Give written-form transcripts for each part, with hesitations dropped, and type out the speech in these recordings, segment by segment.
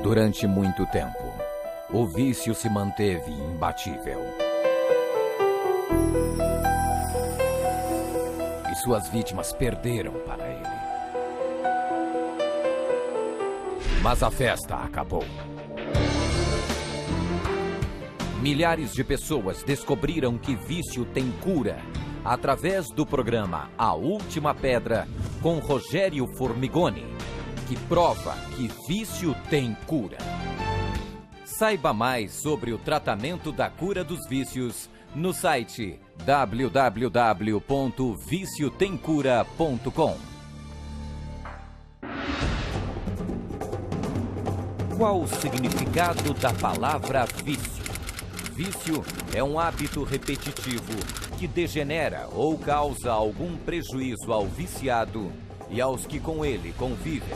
Durante muito tempo, o vício se manteve imbatível. E suas vítimas perderam para ele. Mas a festa acabou. Milhares de pessoas descobriram que vício tem cura através do programa A Última Pedra com Rogério Formigoni, que prova que vício tem cura. Saiba mais sobre o tratamento da cura dos vícios no site www.viciotemcura.com. Qual o significado da palavra vício? Vício é um hábito repetitivo que degenera ou causa algum prejuízo ao viciado e aos que com ele convivem.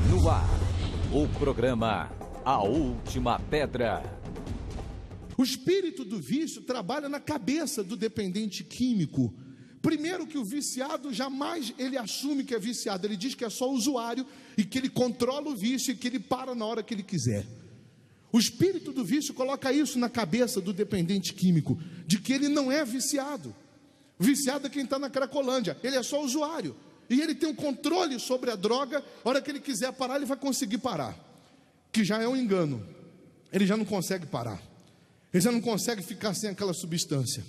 No ar, o programa A Última Pedra. O espírito do vício trabalha na cabeça do dependente químico. Primeiro que o viciado jamais ele assume que é viciado, ele diz que é só usuário e que ele controla o vício e que ele para na hora que ele quiser. O espírito do vício coloca isso na cabeça do dependente químico, de que ele não é viciado. Viciado é quem está na Cracolândia, ele é só usuário. E ele tem um controle sobre a droga, a hora que ele quiser parar, ele vai conseguir parar. Que já é um engano, ele já não consegue parar. Ele já não consegue ficar sem aquela substância.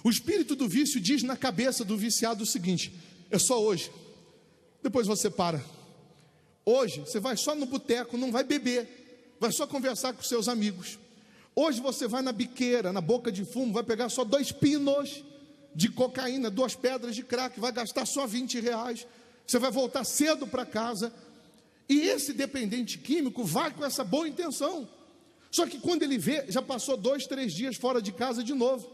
O espírito do vício diz na cabeça do viciado o seguinte: é só hoje, depois você para. Hoje você vai só no boteco, não vai beber, vai só conversar com seus amigos. Hoje você vai na biqueira, na boca de fumo, vai pegar só 2 pinos de cocaína, 2 pedras de crack, vai gastar só R$20. Você vai voltar cedo para casa. E esse dependente químico vai com essa boa intenção. Só que quando ele vê, já passou 2, 3 dias fora de casa de novo.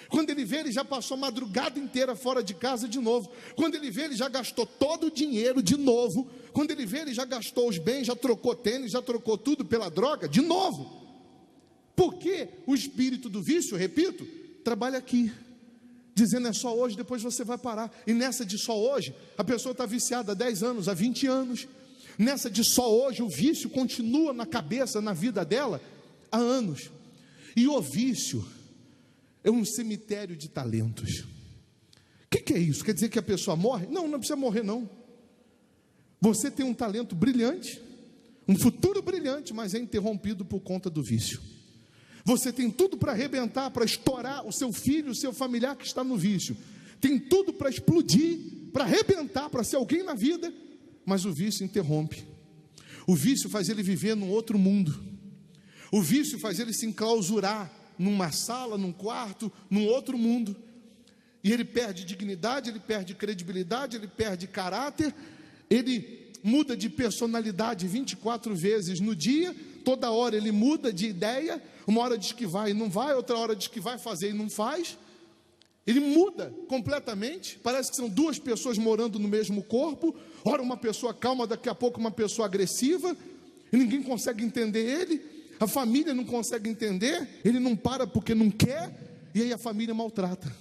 Quando ele vê, ele já passou a madrugada inteira fora de casa de novo. Quando ele vê, ele já gastou todo o dinheiro de novo. Quando ele vê, ele já gastou os bens, já trocou tênis, já trocou tudo pela droga de novo. Porque o espírito do vício, repito, trabalha aqui, dizendo é só hoje, depois você vai parar. E nessa de só hoje, a pessoa está viciada há 10 anos, há 20 anos. Nessa de só hoje, o vício continua na cabeça, na vida dela, há anos. E o vício é um cemitério de talentos. O que é isso? Quer dizer que a pessoa morre? Não, não precisa morrer não. Você tem um talento brilhante, um futuro brilhante, mas é interrompido por conta do vício. Você tem tudo para arrebentar, para estourar o seu filho, o seu familiar que está no vício. Tem tudo para explodir, para arrebentar, para ser alguém na vida, mas o vício interrompe. O vício faz ele viver num outro mundo. O vício faz ele se enclausurar numa sala, num quarto, num outro mundo. E ele perde dignidade, ele perde credibilidade, ele perde caráter, ele muda de personalidade 24 vezes no dia, toda hora ele muda de ideia, uma hora diz que vai e não vai, outra hora diz que vai fazer e não faz. Ele muda completamente, parece que são 2 pessoas morando no mesmo corpo, ora uma pessoa calma, daqui a pouco uma pessoa agressiva, e ninguém consegue entender ele. A família não consegue entender, ele não para porque não quer, e aí a família maltrata.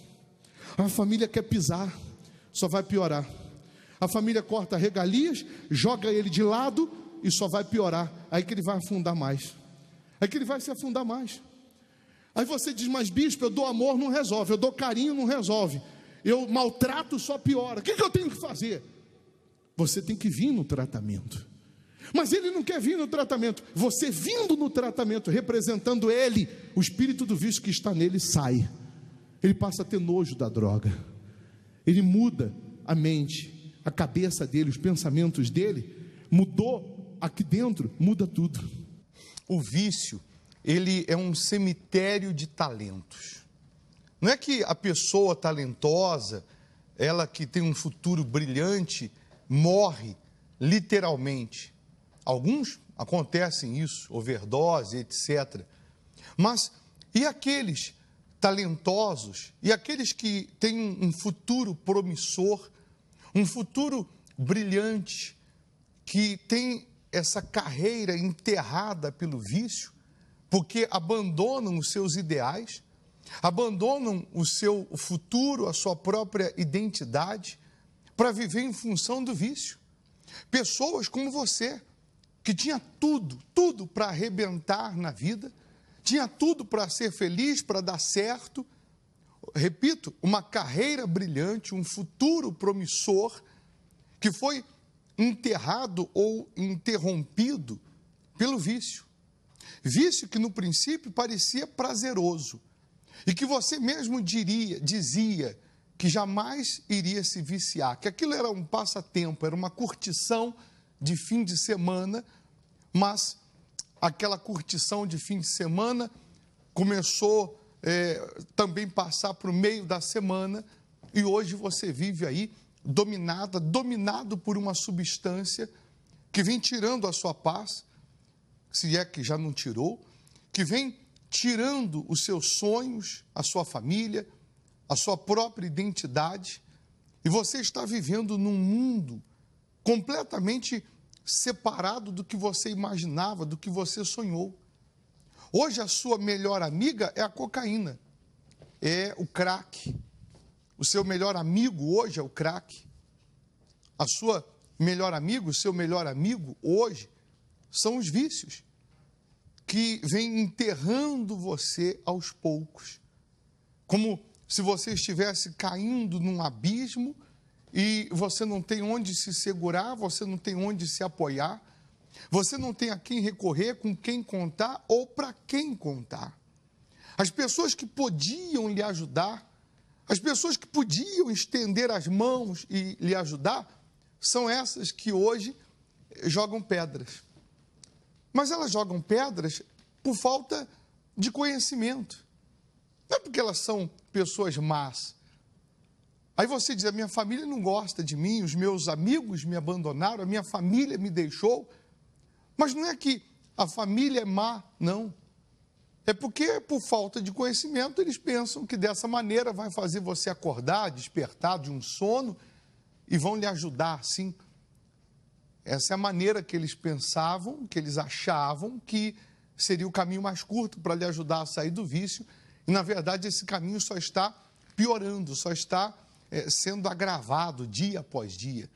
A família quer pisar, só vai piorar. A família corta regalias, joga ele de lado e só vai piorar. Aí que ele vai afundar mais. Aí que ele vai se afundar mais. Aí você diz, mas bispo, eu dou amor, não resolve. Eu dou carinho, não resolve. Eu maltrato, só piora. O que eu tenho que fazer? Você tem que vir no tratamento. Mas ele não quer vir no tratamento. Você vindo no tratamento, representando ele, o espírito do vício que está nele sai. Ele passa a ter nojo da droga. Ele muda a mente, a cabeça dele, os pensamentos dele. Mudou aqui dentro, muda tudo. O vício, ele é um cemitério de talentos. Não é que a pessoa talentosa, ela que tem um futuro brilhante, morre literalmente. Alguns acontecem isso, overdose, etc. Mas e aqueles talentosos, e aqueles que têm um futuro promissor, um futuro brilhante, que tem essa carreira enterrada pelo vício, porque abandonam os seus ideais, abandonam o seu futuro, a sua própria identidade, para viver em função do vício. Pessoas como você, que tinha tudo para arrebentar na vida, tinha tudo para ser feliz, para dar certo. Repito, uma carreira brilhante, um futuro promissor, que foi enterrado ou interrompido pelo vício. Vício que no princípio parecia prazeroso e que você mesmo dizia que jamais iria se viciar, que aquilo era um passatempo, era uma curtição de fim de semana, mas aquela curtição de fim de semana começou também passar para o meio da semana e hoje você vive aí dominado por uma substância que vem tirando a sua paz, se é que já não tirou, que vem tirando os seus sonhos, a sua família, a sua própria identidade, e você está vivendo num mundo completamente separado do que você imaginava, do que você sonhou. Hoje a sua melhor amiga é a cocaína, é o crack. O seu melhor amigo hoje é o crack. A sua melhor amiga, o seu melhor amigo hoje são os vícios que vêm enterrando você aos poucos, como se você estivesse caindo num abismo e você não tem onde se segurar, você não tem onde se apoiar, você não tem a quem recorrer, com quem contar ou para quem contar. As pessoas que podiam lhe ajudar, as pessoas que podiam estender as mãos e lhe ajudar, são essas que hoje jogam pedras. Mas elas jogam pedras por falta de conhecimento. Não é porque elas são pessoas más. Aí você diz, a minha família não gosta de mim, os meus amigos me abandonaram, a minha família me deixou. Mas não é que a família é má, não. É porque, por falta de conhecimento, eles pensam que dessa maneira vai fazer você acordar, despertar de um sono e vão lhe ajudar, sim. Essa é a maneira que eles pensavam, que eles achavam que seria o caminho mais curto para lhe ajudar a sair do vício. E, na verdade, esse caminho só está piorando, só está sendo agravado dia após dia.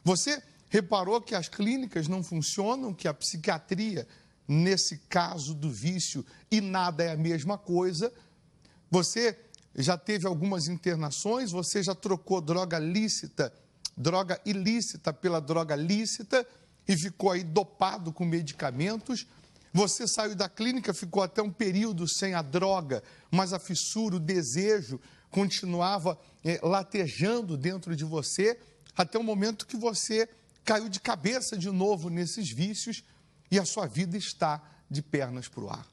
Você reparou que as clínicas não funcionam, que a psiquiatria, nesse caso do vício, e nada é a mesma coisa. Você já teve algumas internações, você já trocou droga ilícita pela droga lícita e ficou aí dopado com medicamentos. Você saiu da clínica, ficou até um período sem a droga, mas a fissura, o desejo continuava latejando dentro de você, até o momento que você caiu de cabeça de novo nesses vícios e a sua vida está de pernas para o ar.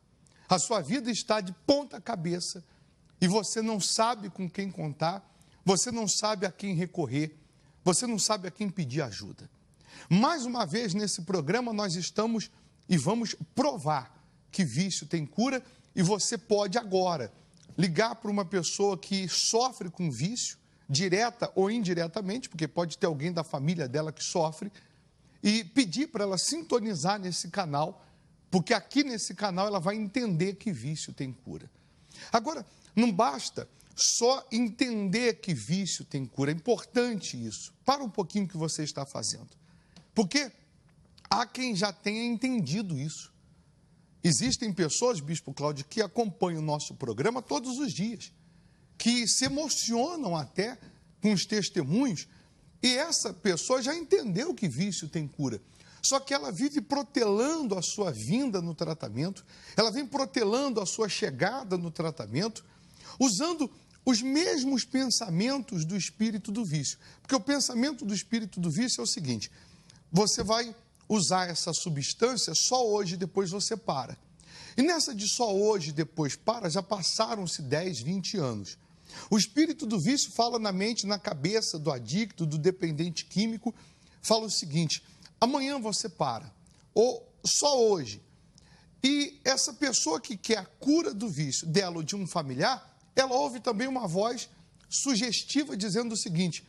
A sua vida está de ponta cabeça e você não sabe com quem contar, você não sabe a quem recorrer, você não sabe a quem pedir ajuda. Mais uma vez nesse programa nós estamos e vamos provar que vício tem cura e você pode agora ligar para uma pessoa que sofre com vício, direta ou indiretamente, porque pode ter alguém da família dela que sofre, e pedir para ela sintonizar nesse canal, porque aqui nesse canal ela vai entender que vício tem cura. Agora, não basta só entender que vício tem cura, é importante isso. Para um pouquinho o que você está fazendo, porque há quem já tenha entendido isso. Existem pessoas, Bispo Cláudio, que acompanham o nosso programa todos os dias, que se emocionam até com os testemunhos, e essa pessoa já entendeu que vício tem cura. Só que ela vive protelando a sua vinda no tratamento, ela vem protelando a sua chegada no tratamento, usando os mesmos pensamentos do espírito do vício. Porque o pensamento do espírito do vício é o seguinte: você vai usar essa substância só hoje, depois você para. E nessa de só hoje, depois para, já passaram-se 10, 20 anos. O espírito do vício fala na mente, na cabeça do adicto, do dependente químico, fala o seguinte: amanhã você para, ou só hoje. E essa pessoa que quer a cura do vício dela ou de um familiar, ela ouve também uma voz sugestiva dizendo o seguinte: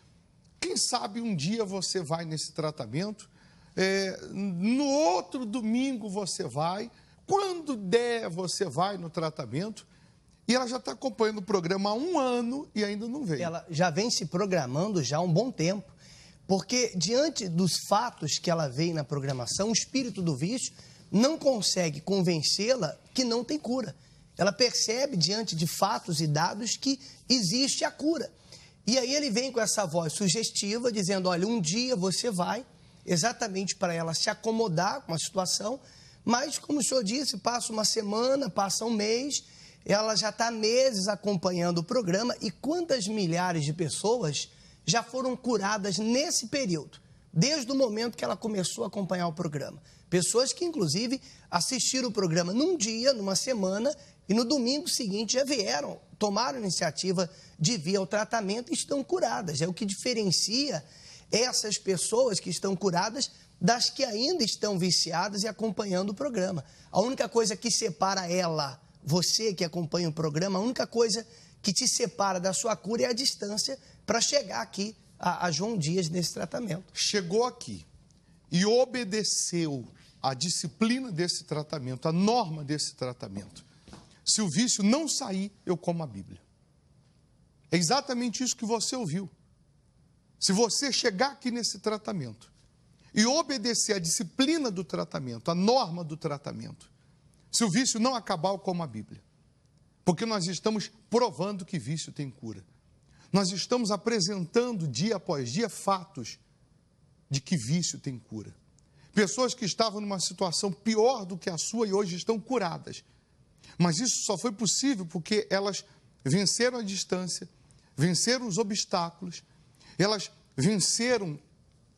quem sabe um dia você vai nesse tratamento, no outro domingo você vai, quando der você vai no tratamento. E ela já está acompanhando o programa há 1 ano e ainda não veio. Ela já vem se programando já há um bom tempo Porque diante dos fatos que ela vê na programação, o espírito do vício não consegue convencê-la que não tem cura. Ela percebe diante de fatos e dados que existe a cura. E aí ele vem com essa voz sugestiva, dizendo, olha, um dia você vai, exatamente para ela se acomodar com a situação, mas, como o senhor disse, passa uma semana, passa um mês, ela já está meses acompanhando o programa, e quantas milhares de pessoas já foram curadas nesse período, desde o momento que ela começou a acompanhar o programa. Pessoas que, inclusive, assistiram o programa num dia, numa semana, e no domingo seguinte já vieram, tomaram a iniciativa de vir ao tratamento e estão curadas. É o que diferencia essas pessoas que estão curadas das que ainda estão viciadas e acompanhando o programa. A única coisa que separa ela, você que acompanha o programa, a única coisa que te separa da sua cura é a distância para chegar aqui a João Dias nesse tratamento. Chegou aqui e obedeceu a disciplina desse tratamento, a norma desse tratamento. Se o vício não sair, eu como a Bíblia. É exatamente isso que você ouviu. Se você chegar aqui nesse tratamento e obedecer a disciplina do tratamento, a norma do tratamento, se o vício não acabar, eu como a Bíblia. Porque nós estamos provando que vício tem cura. Nós estamos apresentando dia após dia fatos de que vício tem cura. Pessoas que estavam numa situação pior do que a sua e hoje estão curadas. Mas isso só foi possível porque elas venceram a distância, venceram os obstáculos, elas venceram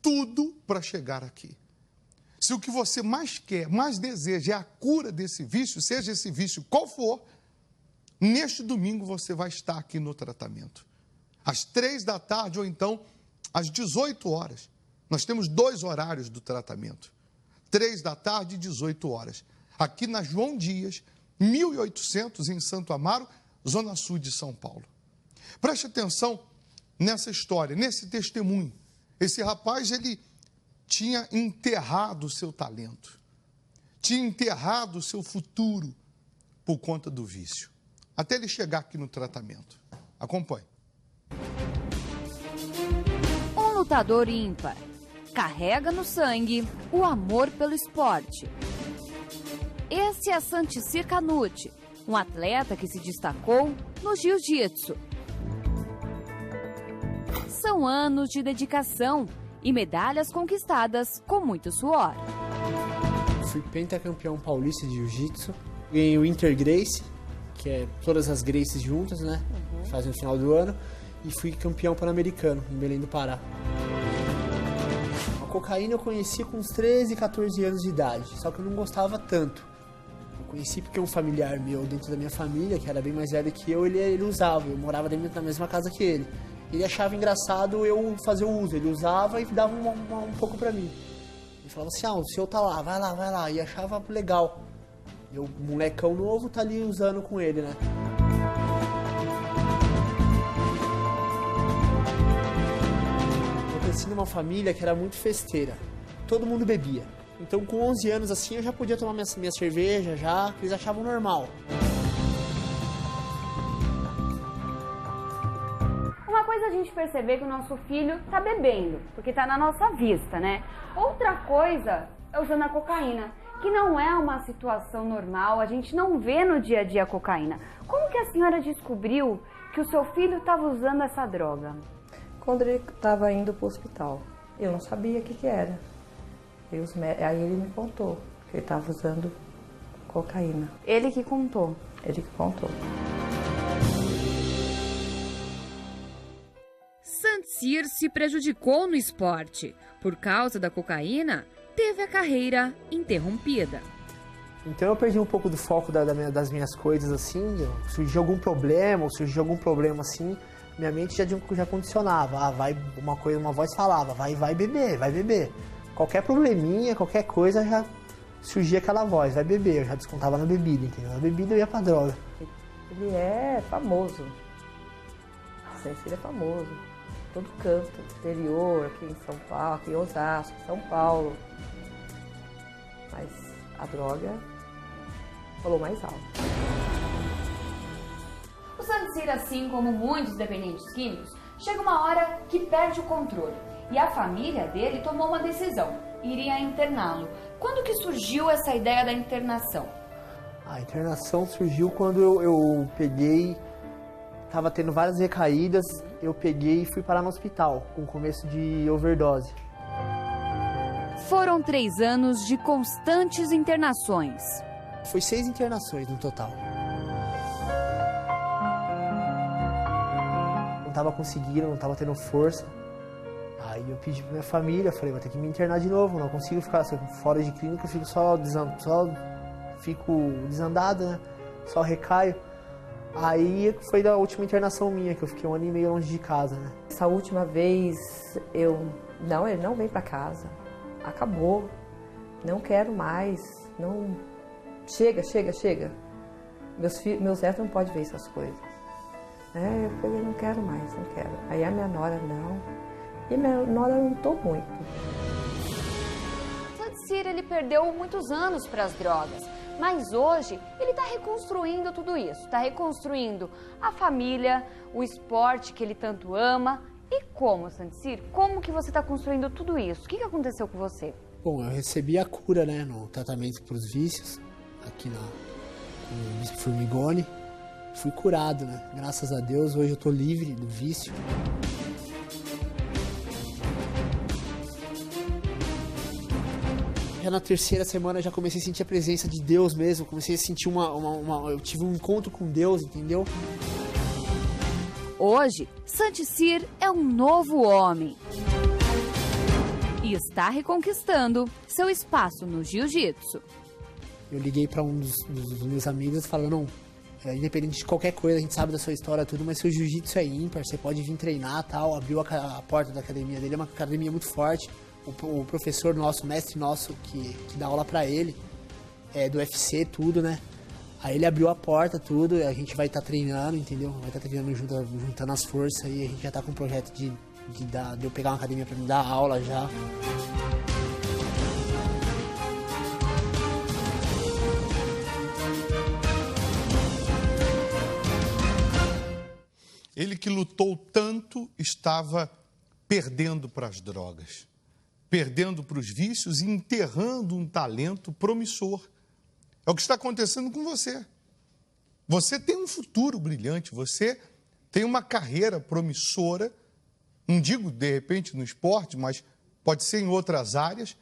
tudo para chegar aqui. Se o que você mais quer, mais deseja é a cura desse vício, seja esse vício qual for, neste domingo você vai estar aqui no tratamento. Às 3 da tarde ou então às 18 horas. Nós temos 2 horários do tratamento. 3 da tarde e 18 horas. Aqui na João Dias, 1800 em Santo Amaro, zona sul de São Paulo. Preste atenção nessa história, nesse testemunho. Esse rapaz, ele tinha enterrado o seu talento, tinha enterrado o seu futuro por conta do vício, até ele chegar aqui no tratamento. Acompanhe. Um lutador ímpar carrega no sangue o amor pelo esporte. Esse é Santicir Canute, um atleta que se destacou no jiu-jitsu. São anos de dedicação e medalhas conquistadas com muito suor. Fui pentacampeão paulista de jiu-jitsu, ganhei o Inter Gracie, que é todas as Gracies juntas, né? Fazem no final do ano, e fui campeão pan-americano em Belém do Pará. A cocaína eu conheci com uns 13, 14 anos de idade, só que eu não gostava tanto. Eu conheci porque um familiar meu dentro da minha família, que era bem mais velho que eu, ele usava, eu morava dentro da mesma casa que ele. Ele achava engraçado eu fazer o uso, ele usava e dava um pouco pra mim. Ele falava assim, o senhor tá lá, vai lá, e achava legal. Eu, molecão novo, tá ali usando com ele, né? Eu cresci numa família que era muito festeira, todo mundo bebia. Então com 11 anos assim eu já podia tomar minha cerveja, já, que eles achavam normal. Uma coisa é a gente perceber que o nosso filho tá bebendo, porque tá na nossa vista, né? Outra coisa é usando a cocaína, que não é uma situação normal, a gente não vê no dia a dia a cocaína. Como que a senhora descobriu que o seu filho estava usando essa droga? Quando ele estava indo para o hospital, eu não sabia o que era. Aí ele me contou que ele estava usando cocaína. Ele que contou? Ele que contou. Santicir se prejudicou no esporte. Por causa da cocaína, teve a carreira interrompida. Então eu perdi um pouco do foco das minhas coisas assim, surgiu algum problema assim, minha mente já condicionava, uma voz falava, vai beber. Qualquer probleminha, qualquer coisa já surgia aquela voz, vai beber, eu já descontava na bebida, entendeu? Na bebida eu ia pra droga. Ele é famoso, Santicir é famoso, todo canto, interior, aqui em São Paulo, aqui em Osasco, São Paulo. Mas a droga falou mais alto. O Santicir, assim como muitos dependentes químicos, chega uma hora que perde o controle. E a família dele tomou uma decisão, iria interná-lo. Quando que surgiu essa ideia da internação? A internação surgiu quando eu peguei, estava tendo várias recaídas, eu peguei e fui parar no hospital, com começo de overdose. Foram 3 anos de constantes internações. Foi 6 internações no total. Não estava conseguindo, não estava tendo força. Aí eu pedi pra minha família, falei, vou ter que me internar de novo, não consigo ficar fora de clínica, eu fico só desandado, né? Só recaio. Aí foi da última internação minha, que eu fiquei 1 ano e meio longe de casa, né? Essa última vez, ele não vem pra casa. Acabou. Não quero mais. Não... Chega. Meus netos não podem ver essas coisas. Eu falei, não quero mais, não quero. Aí a minha nora, não. E minha nora lutou muito. Santicír, ele perdeu muitos anos para as drogas, mas hoje ele está reconstruindo tudo isso. Está reconstruindo a família, o esporte que ele tanto ama. E como, Santicír? Como que você está construindo tudo isso? O que aconteceu com você? Bom, eu recebi a cura, né, no tratamento para os vícios, aqui no Bispo Formigoni. Fui curado, né? Graças a Deus, hoje eu estou livre do vício. Já na 3ª semana já comecei a sentir a presença de Deus mesmo, comecei a sentir eu tive um encontro com Deus, entendeu? Hoje, Santicír é um novo homem e está reconquistando seu espaço no jiu-jitsu. Eu liguei para um dos meus amigos falando, independente de qualquer coisa, a gente sabe da sua história tudo, mas seu jiu-jitsu é ímpar, você pode vir treinar, tal. Abriu a porta da academia dele, é uma academia muito forte. O professor nosso, o mestre nosso, que dá aula pra ele, do UFC, tudo, né? Aí ele abriu a porta, tudo, a gente vai estar treinando, entendeu? Vai estar treinando juntando as forças aí, a gente já tá com um projeto de eu pegar uma academia pra me dar aula já. Ele que lutou tanto estava perdendo para as drogas, perdendo para os vícios e enterrando um talento promissor. É o que está acontecendo com você. Você tem um futuro brilhante, você tem uma carreira promissora, não digo de repente no esporte, mas pode ser em outras áreas,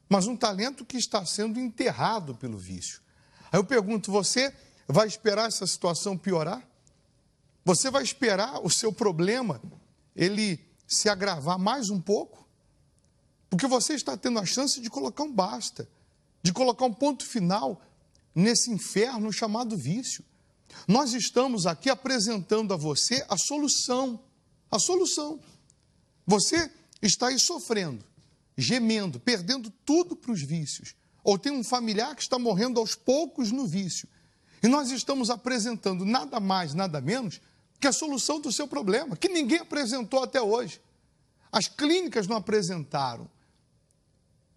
mas um talento que está sendo enterrado pelo vício. Aí eu pergunto, você vai esperar essa situação piorar? Você vai esperar o seu problema, ele se agravar mais um pouco? Porque você está tendo a chance de colocar um basta, de colocar um ponto final nesse inferno chamado vício. Nós estamos aqui apresentando a você a solução. A solução. Você está aí sofrendo, gemendo, perdendo tudo para os vícios. Ou tem um familiar que está morrendo aos poucos no vício. E nós estamos apresentando nada mais, nada menos que a solução do seu problema, que ninguém apresentou até hoje. As clínicas não apresentaram.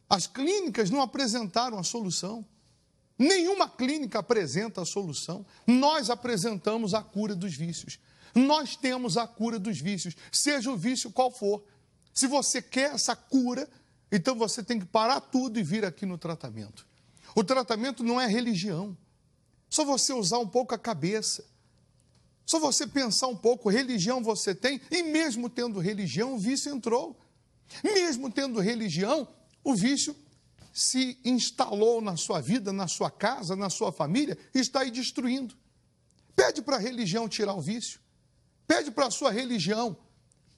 As clínicas não apresentaram a solução. Nenhuma clínica apresenta a solução. Nós apresentamos a cura dos vícios. Nós temos a cura dos vícios, seja o vício qual for. Se você quer essa cura, então você tem que parar tudo e vir aqui no tratamento. O tratamento não é religião. Só você usar um pouco a cabeça. Só você pensar um pouco, religião você tem, e mesmo tendo religião, o vício entrou. Mesmo tendo religião, o vício se instalou na sua vida, na sua casa, na sua família, e está aí destruindo. Pede para a religião tirar o vício. Pede para a sua religião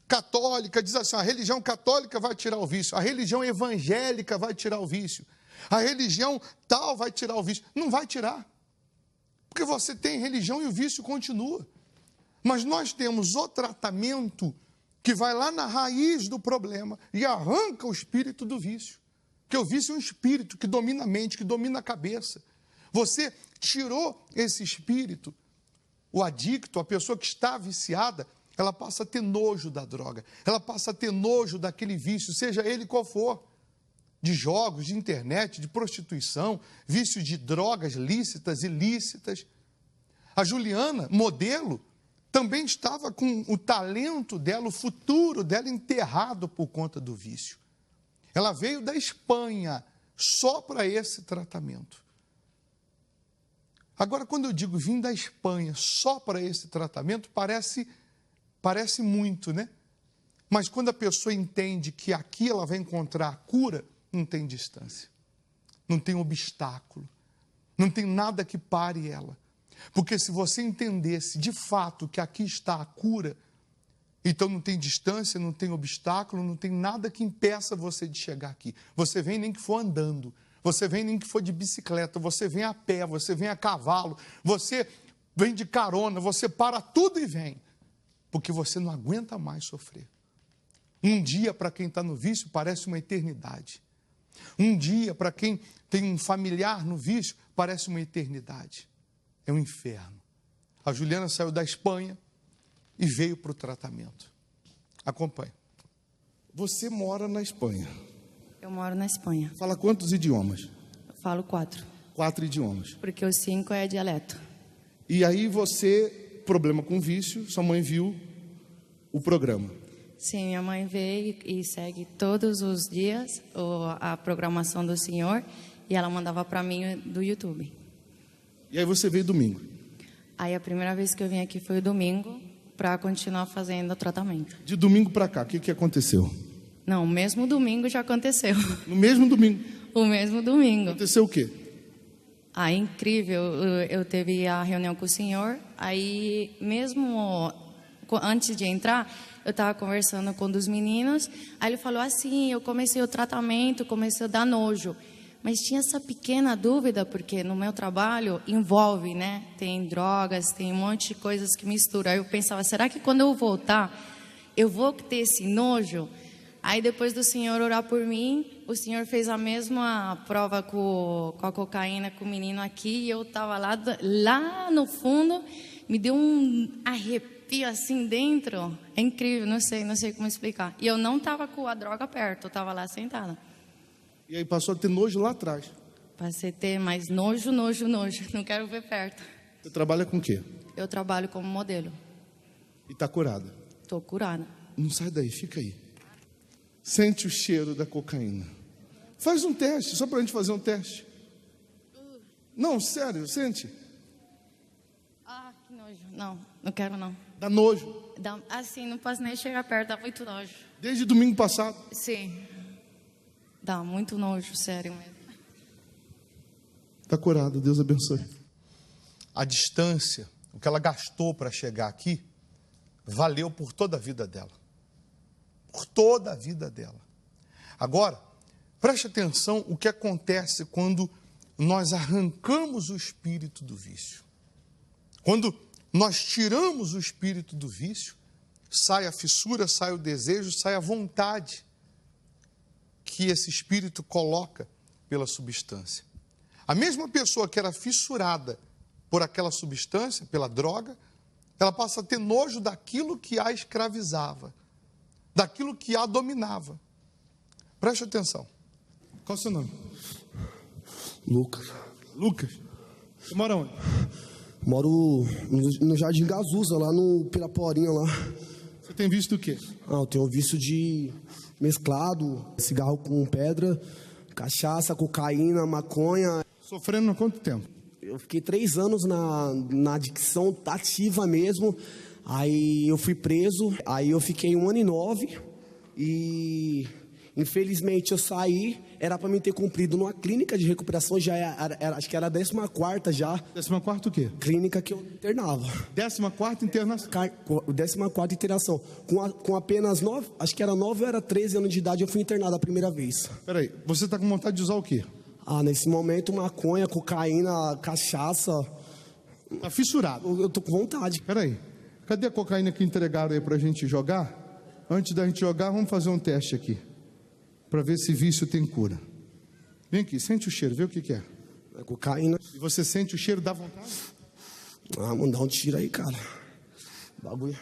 católica, diz assim, a religião católica vai tirar o vício, a religião evangélica vai tirar o vício, a religião tal vai tirar o vício. Não vai tirar. Porque você tem religião e o vício continua. Mas nós temos o tratamento que vai lá na raiz do problema e arranca o espírito do vício. Porque o vício é um espírito que domina a mente, que domina a cabeça. Você tirou esse espírito, o adicto, a pessoa que está viciada, ela passa a ter nojo da droga, ela passa a ter nojo daquele vício, seja ele qual for. De jogos, de internet, de prostituição, vício de drogas lícitas, ilícitas. A Juliana, modelo, também estava com o talento dela, o futuro dela enterrado por conta do vício. Ela veio da Espanha só para esse tratamento. Agora, quando eu digo vim da Espanha só para esse tratamento, parece muito, né? Mas quando a pessoa entende que aqui ela vai encontrar a cura, não tem distância, não tem obstáculo, não tem nada que pare ela. Porque se você entendesse de fato que aqui está a cura, então não tem distância, não tem obstáculo, não tem nada que impeça você de chegar aqui. Você vem nem que for andando, você vem nem que for de bicicleta, você vem a pé, você vem a cavalo, você vem de carona, você para tudo e vem, porque você não aguenta mais sofrer. Um dia para quem está no vício parece uma eternidade. Um dia para quem tem um familiar no vício parece uma eternidade. É um inferno. A Juliana saiu da Espanha e veio para o tratamento. Acompanhe. Você mora na Espanha. Eu moro na Espanha. Fala quantos idiomas? Eu falo 4. 4 idiomas. Porque o 5 é dialeto. E aí você, problema com vício, sua mãe viu o programa. Sim, minha mãe veio e segue todos os dias a programação do senhor e ela mandava para mim do YouTube. E aí você veio domingo? Aí a primeira vez que eu vim aqui foi o domingo para continuar fazendo o tratamento. De domingo para cá, o que aconteceu? Não, o mesmo domingo já aconteceu. No mesmo domingo? O mesmo domingo. Aconteceu o quê? Ah, incrível. Eu teve a reunião com o senhor, aí mesmo antes de entrar, eu estava conversando com um dos meninos, aí ele falou assim, eu comecei o tratamento, comecei a dar nojo. Mas tinha essa pequena dúvida, porque no meu trabalho envolve, né? Tem drogas, tem um monte de coisas que misturam. Aí eu pensava, será que quando eu voltar, eu vou ter esse nojo? Aí depois do senhor orar por mim, o senhor fez a mesma prova com a cocaína com o menino aqui, e eu estava lá no fundo, me deu um arrepio assim dentro. É incrível, não sei como explicar. E eu não estava com a droga perto, eu estava lá sentada. E aí passou a ter nojo lá atrás. Passei a ter mais nojo. Não quero ver perto. Você trabalha com o quê? Eu trabalho como modelo. E está curada? Estou curada. Não sai daí, fica aí. Sente o cheiro da cocaína. Faz um teste, só para a gente fazer um teste. Não, sério, sente. Ah, que nojo. Não quero não. Dá nojo? Assim, não posso nem chegar perto, dá muito nojo. Desde domingo passado? Sim. Dá muito nojo, sério mesmo. Está curado, Deus abençoe. A distância, o que ela gastou para chegar aqui, valeu por toda a vida dela. Por toda a vida dela. Agora, preste atenção o que acontece quando nós arrancamos o espírito do vício. Quando nós tiramos o espírito do vício, sai a fissura, sai o desejo, sai a vontade que esse espírito coloca pela substância. A mesma pessoa que era fissurada por aquela substância, pela droga, ela passa a ter nojo daquilo que a escravizava, daquilo que a dominava. Preste atenção. Qual é o seu nome? Lucas. Lucas? Você mora onde? Moro no Jardim Gazusa, lá no Piraporinha lá. Você tem visto o quê? Eu tenho visto de mesclado, cigarro com pedra, cachaça, cocaína, maconha. Sofrendo há quanto tempo? Eu fiquei 3 anos na adicção ativa mesmo. Aí eu fui preso, aí eu fiquei 1 ano e 9 e infelizmente eu saí. Era para mim ter cumprido numa clínica de recuperação, já era, acho que era a 14ª já. 14ª o quê? Clínica que eu internava. 14ª internação? 14ª internação. Com apenas 9, acho que era 9 ou era 13 anos de idade, eu fui internado a primeira vez. Peraí, você está com vontade de usar o quê? Nesse momento, maconha, cocaína, cachaça. Tá fissurado? Eu tô com vontade. Peraí, cadê a cocaína que entregaram aí pra gente jogar? Antes da gente jogar, vamos fazer um teste aqui. Para ver se vício tem cura. Vem aqui, sente o cheiro, vê o que é. É cocaína. E você sente o cheiro, dá vontade? Mano, dá um tiro aí, cara. Bagulho.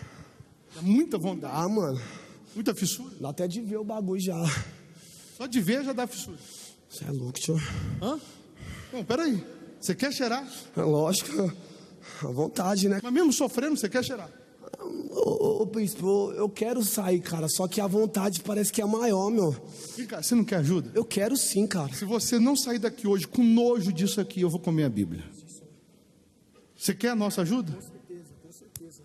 Dá muita vontade. Mano. Muita fissura? Dá até de ver o bagulho já. Só de ver já dá fissura. Você é louco, tio. Não, peraí. Você quer cheirar? É lógico. À vontade, né? Mas mesmo sofrendo, você quer cheirar? Ô, bispo, eu quero sair, cara, só que a vontade parece que é maior, meu. Vem cá, você não quer ajuda? Eu quero sim, cara. Se você não sair daqui hoje com nojo disso aqui, eu vou comer a Bíblia. Você quer a nossa ajuda? Com certeza, com certeza.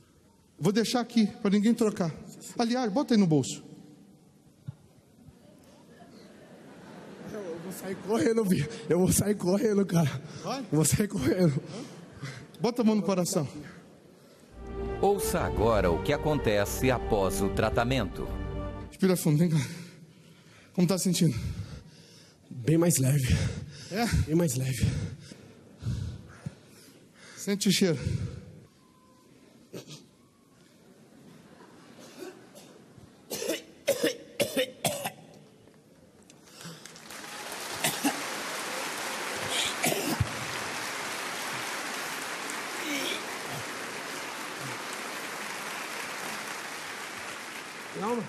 Vou deixar aqui, para ninguém trocar. Aliás, bota aí no bolso. Eu vou sair correndo, filho. Eu vou sair correndo, cara. Vai? Eu vou sair correndo. Bota a mão no coração. Ouça agora o que acontece após o tratamento. Respira fundo, vem cá. Como tá sentindo? Bem mais leve. É? Bem mais leve. Sente o cheiro. Não,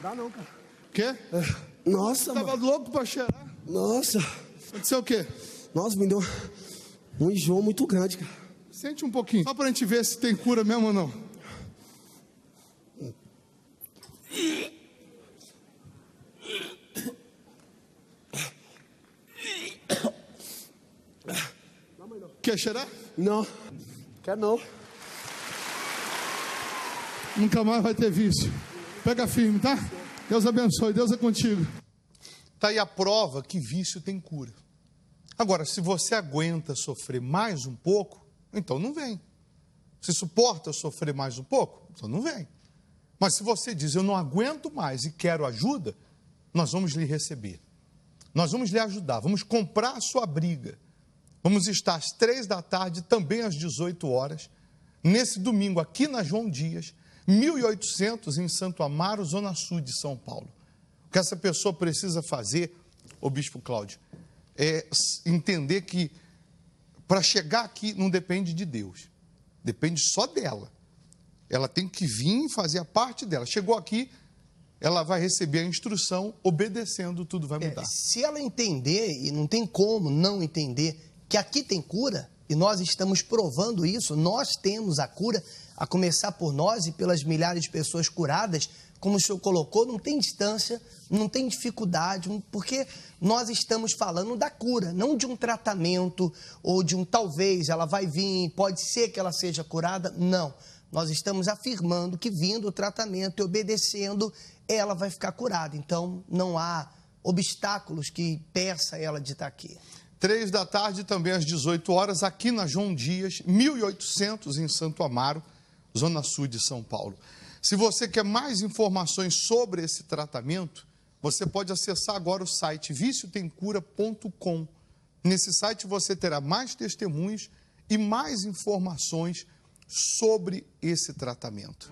dá não, cara. Quê? Nossa, Tava mano. louco pra cheirar. Nossa. Aconteceu o quê? Nossa, me deu um enjoo muito grande, cara. Sente um pouquinho. Só pra gente ver se tem cura mesmo ou não. Quer cheirar? Não, quer não. Nunca mais vai ter vício. Pega firme, tá? Deus abençoe, Deus é contigo. Está aí a prova que vício tem cura. Agora, se você aguenta sofrer mais um pouco, então não vem. Se suporta sofrer mais um pouco, então não vem. Mas se você diz, eu não aguento mais e quero ajuda, nós vamos lhe receber. Nós vamos lhe ajudar, vamos comprar a sua briga. Vamos estar às 3 da tarde, também às 18 horas, nesse domingo aqui na João Dias, 1800 em Santo Amaro, Zona Sul de São Paulo. O que essa pessoa precisa fazer, ô Bispo Cláudio, é entender que para chegar aqui não depende de Deus, depende só dela. Ela tem que vir e fazer a parte dela. Chegou aqui, ela vai receber a instrução, obedecendo, tudo vai mudar. Se ela entender, e não tem como não entender, que aqui tem cura, e nós estamos provando isso, nós temos a cura, a começar por nós e pelas milhares de pessoas curadas, como o senhor colocou, não tem distância, não tem dificuldade, porque nós estamos falando da cura, não de um tratamento, ou de um talvez ela vai vir, pode ser que ela seja curada, não. Nós estamos afirmando que vindo o tratamento e obedecendo, ela vai ficar curada. Então, não há obstáculos que impeça ela de estar aqui. 3 da tarde, também às 18 horas, aqui na João Dias, 1800 em Santo Amaro, Zona Sul de São Paulo. Se você quer mais informações sobre esse tratamento, você pode acessar agora o site viciotemcura.com. Nesse site você terá mais testemunhos e mais informações sobre esse tratamento.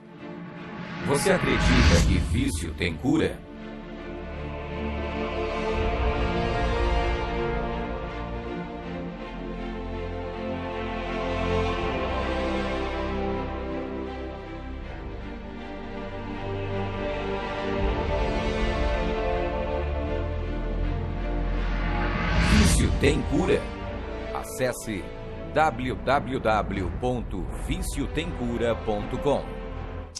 Você acredita que vício tem cura? Vício tem cura? Acesse www.viciotemcura.com.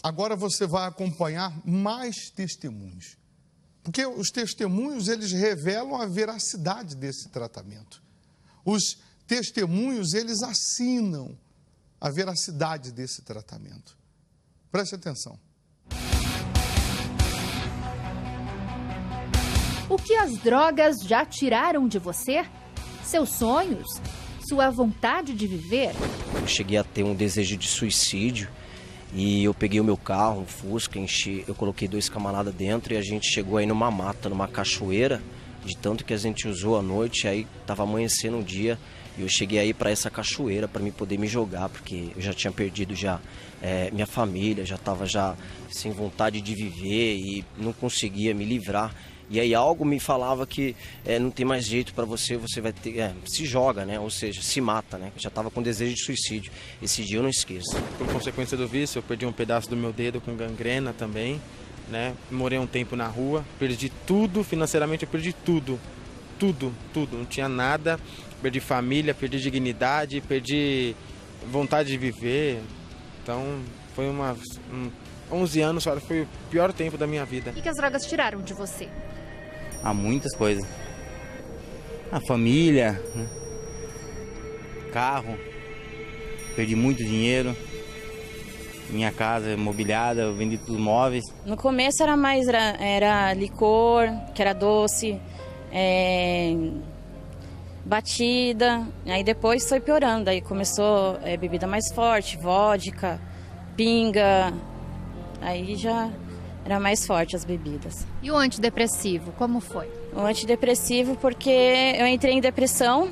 Agora você vai acompanhar mais testemunhos. Porque os testemunhos, eles revelam a veracidade desse tratamento. Os testemunhos, eles assinam a veracidade desse tratamento. Preste atenção. O que as drogas já tiraram de você? Seus sonhos? Sua vontade de viver? Eu cheguei a ter um desejo de suicídio e eu peguei o meu carro, um Fusca, eu coloquei 2 camaradas dentro e a gente chegou aí numa mata, numa cachoeira, de tanto que a gente usou à noite, aí estava amanhecendo um dia e eu cheguei aí para essa cachoeira para me poder me jogar, porque eu já tinha perdido minha família, já estava sem vontade de viver e não conseguia me livrar. E aí algo me falava que não tem mais jeito para você vai ter, se joga, né? Ou seja, se mata, né? Eu já estava com desejo de suicídio. Esse dia eu não esqueço. Por consequência do vício, eu perdi um pedaço do meu dedo com gangrena também, né? Morei um tempo na rua, perdi tudo, financeiramente eu perdi tudo. Tudo. Não tinha nada, perdi família, perdi dignidade, perdi vontade de viver. Então, Foi 11 anos, foi o pior tempo da minha vida. O que as drogas tiraram de você? Há muitas coisas. A família, né? Carro, perdi muito dinheiro. Minha casa mobiliada, eu vendi tudo móveis. No começo era licor, que era doce, batida. Aí depois foi piorando, aí começou bebida mais forte, vodka, pinga. Aí já era mais forte as bebidas. E o antidepressivo, como foi? O antidepressivo porque eu entrei em depressão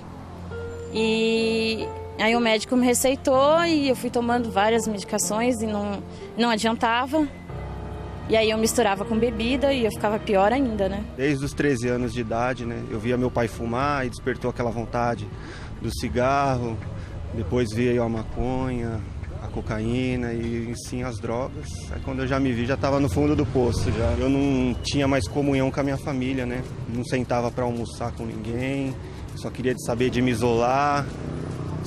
e aí o médico me receitou e eu fui tomando várias medicações e não adiantava. E aí eu misturava com bebida e eu ficava pior ainda, né? Desde os 13 anos de idade, né? Eu via meu pai fumar e despertou aquela vontade do cigarro. Depois veio a maconha, a cocaína e sim as drogas. Aí quando eu já me vi, já estava no fundo do poço já. Eu não tinha mais comunhão com a minha família, né? Não sentava para almoçar com ninguém, só queria saber de me isolar.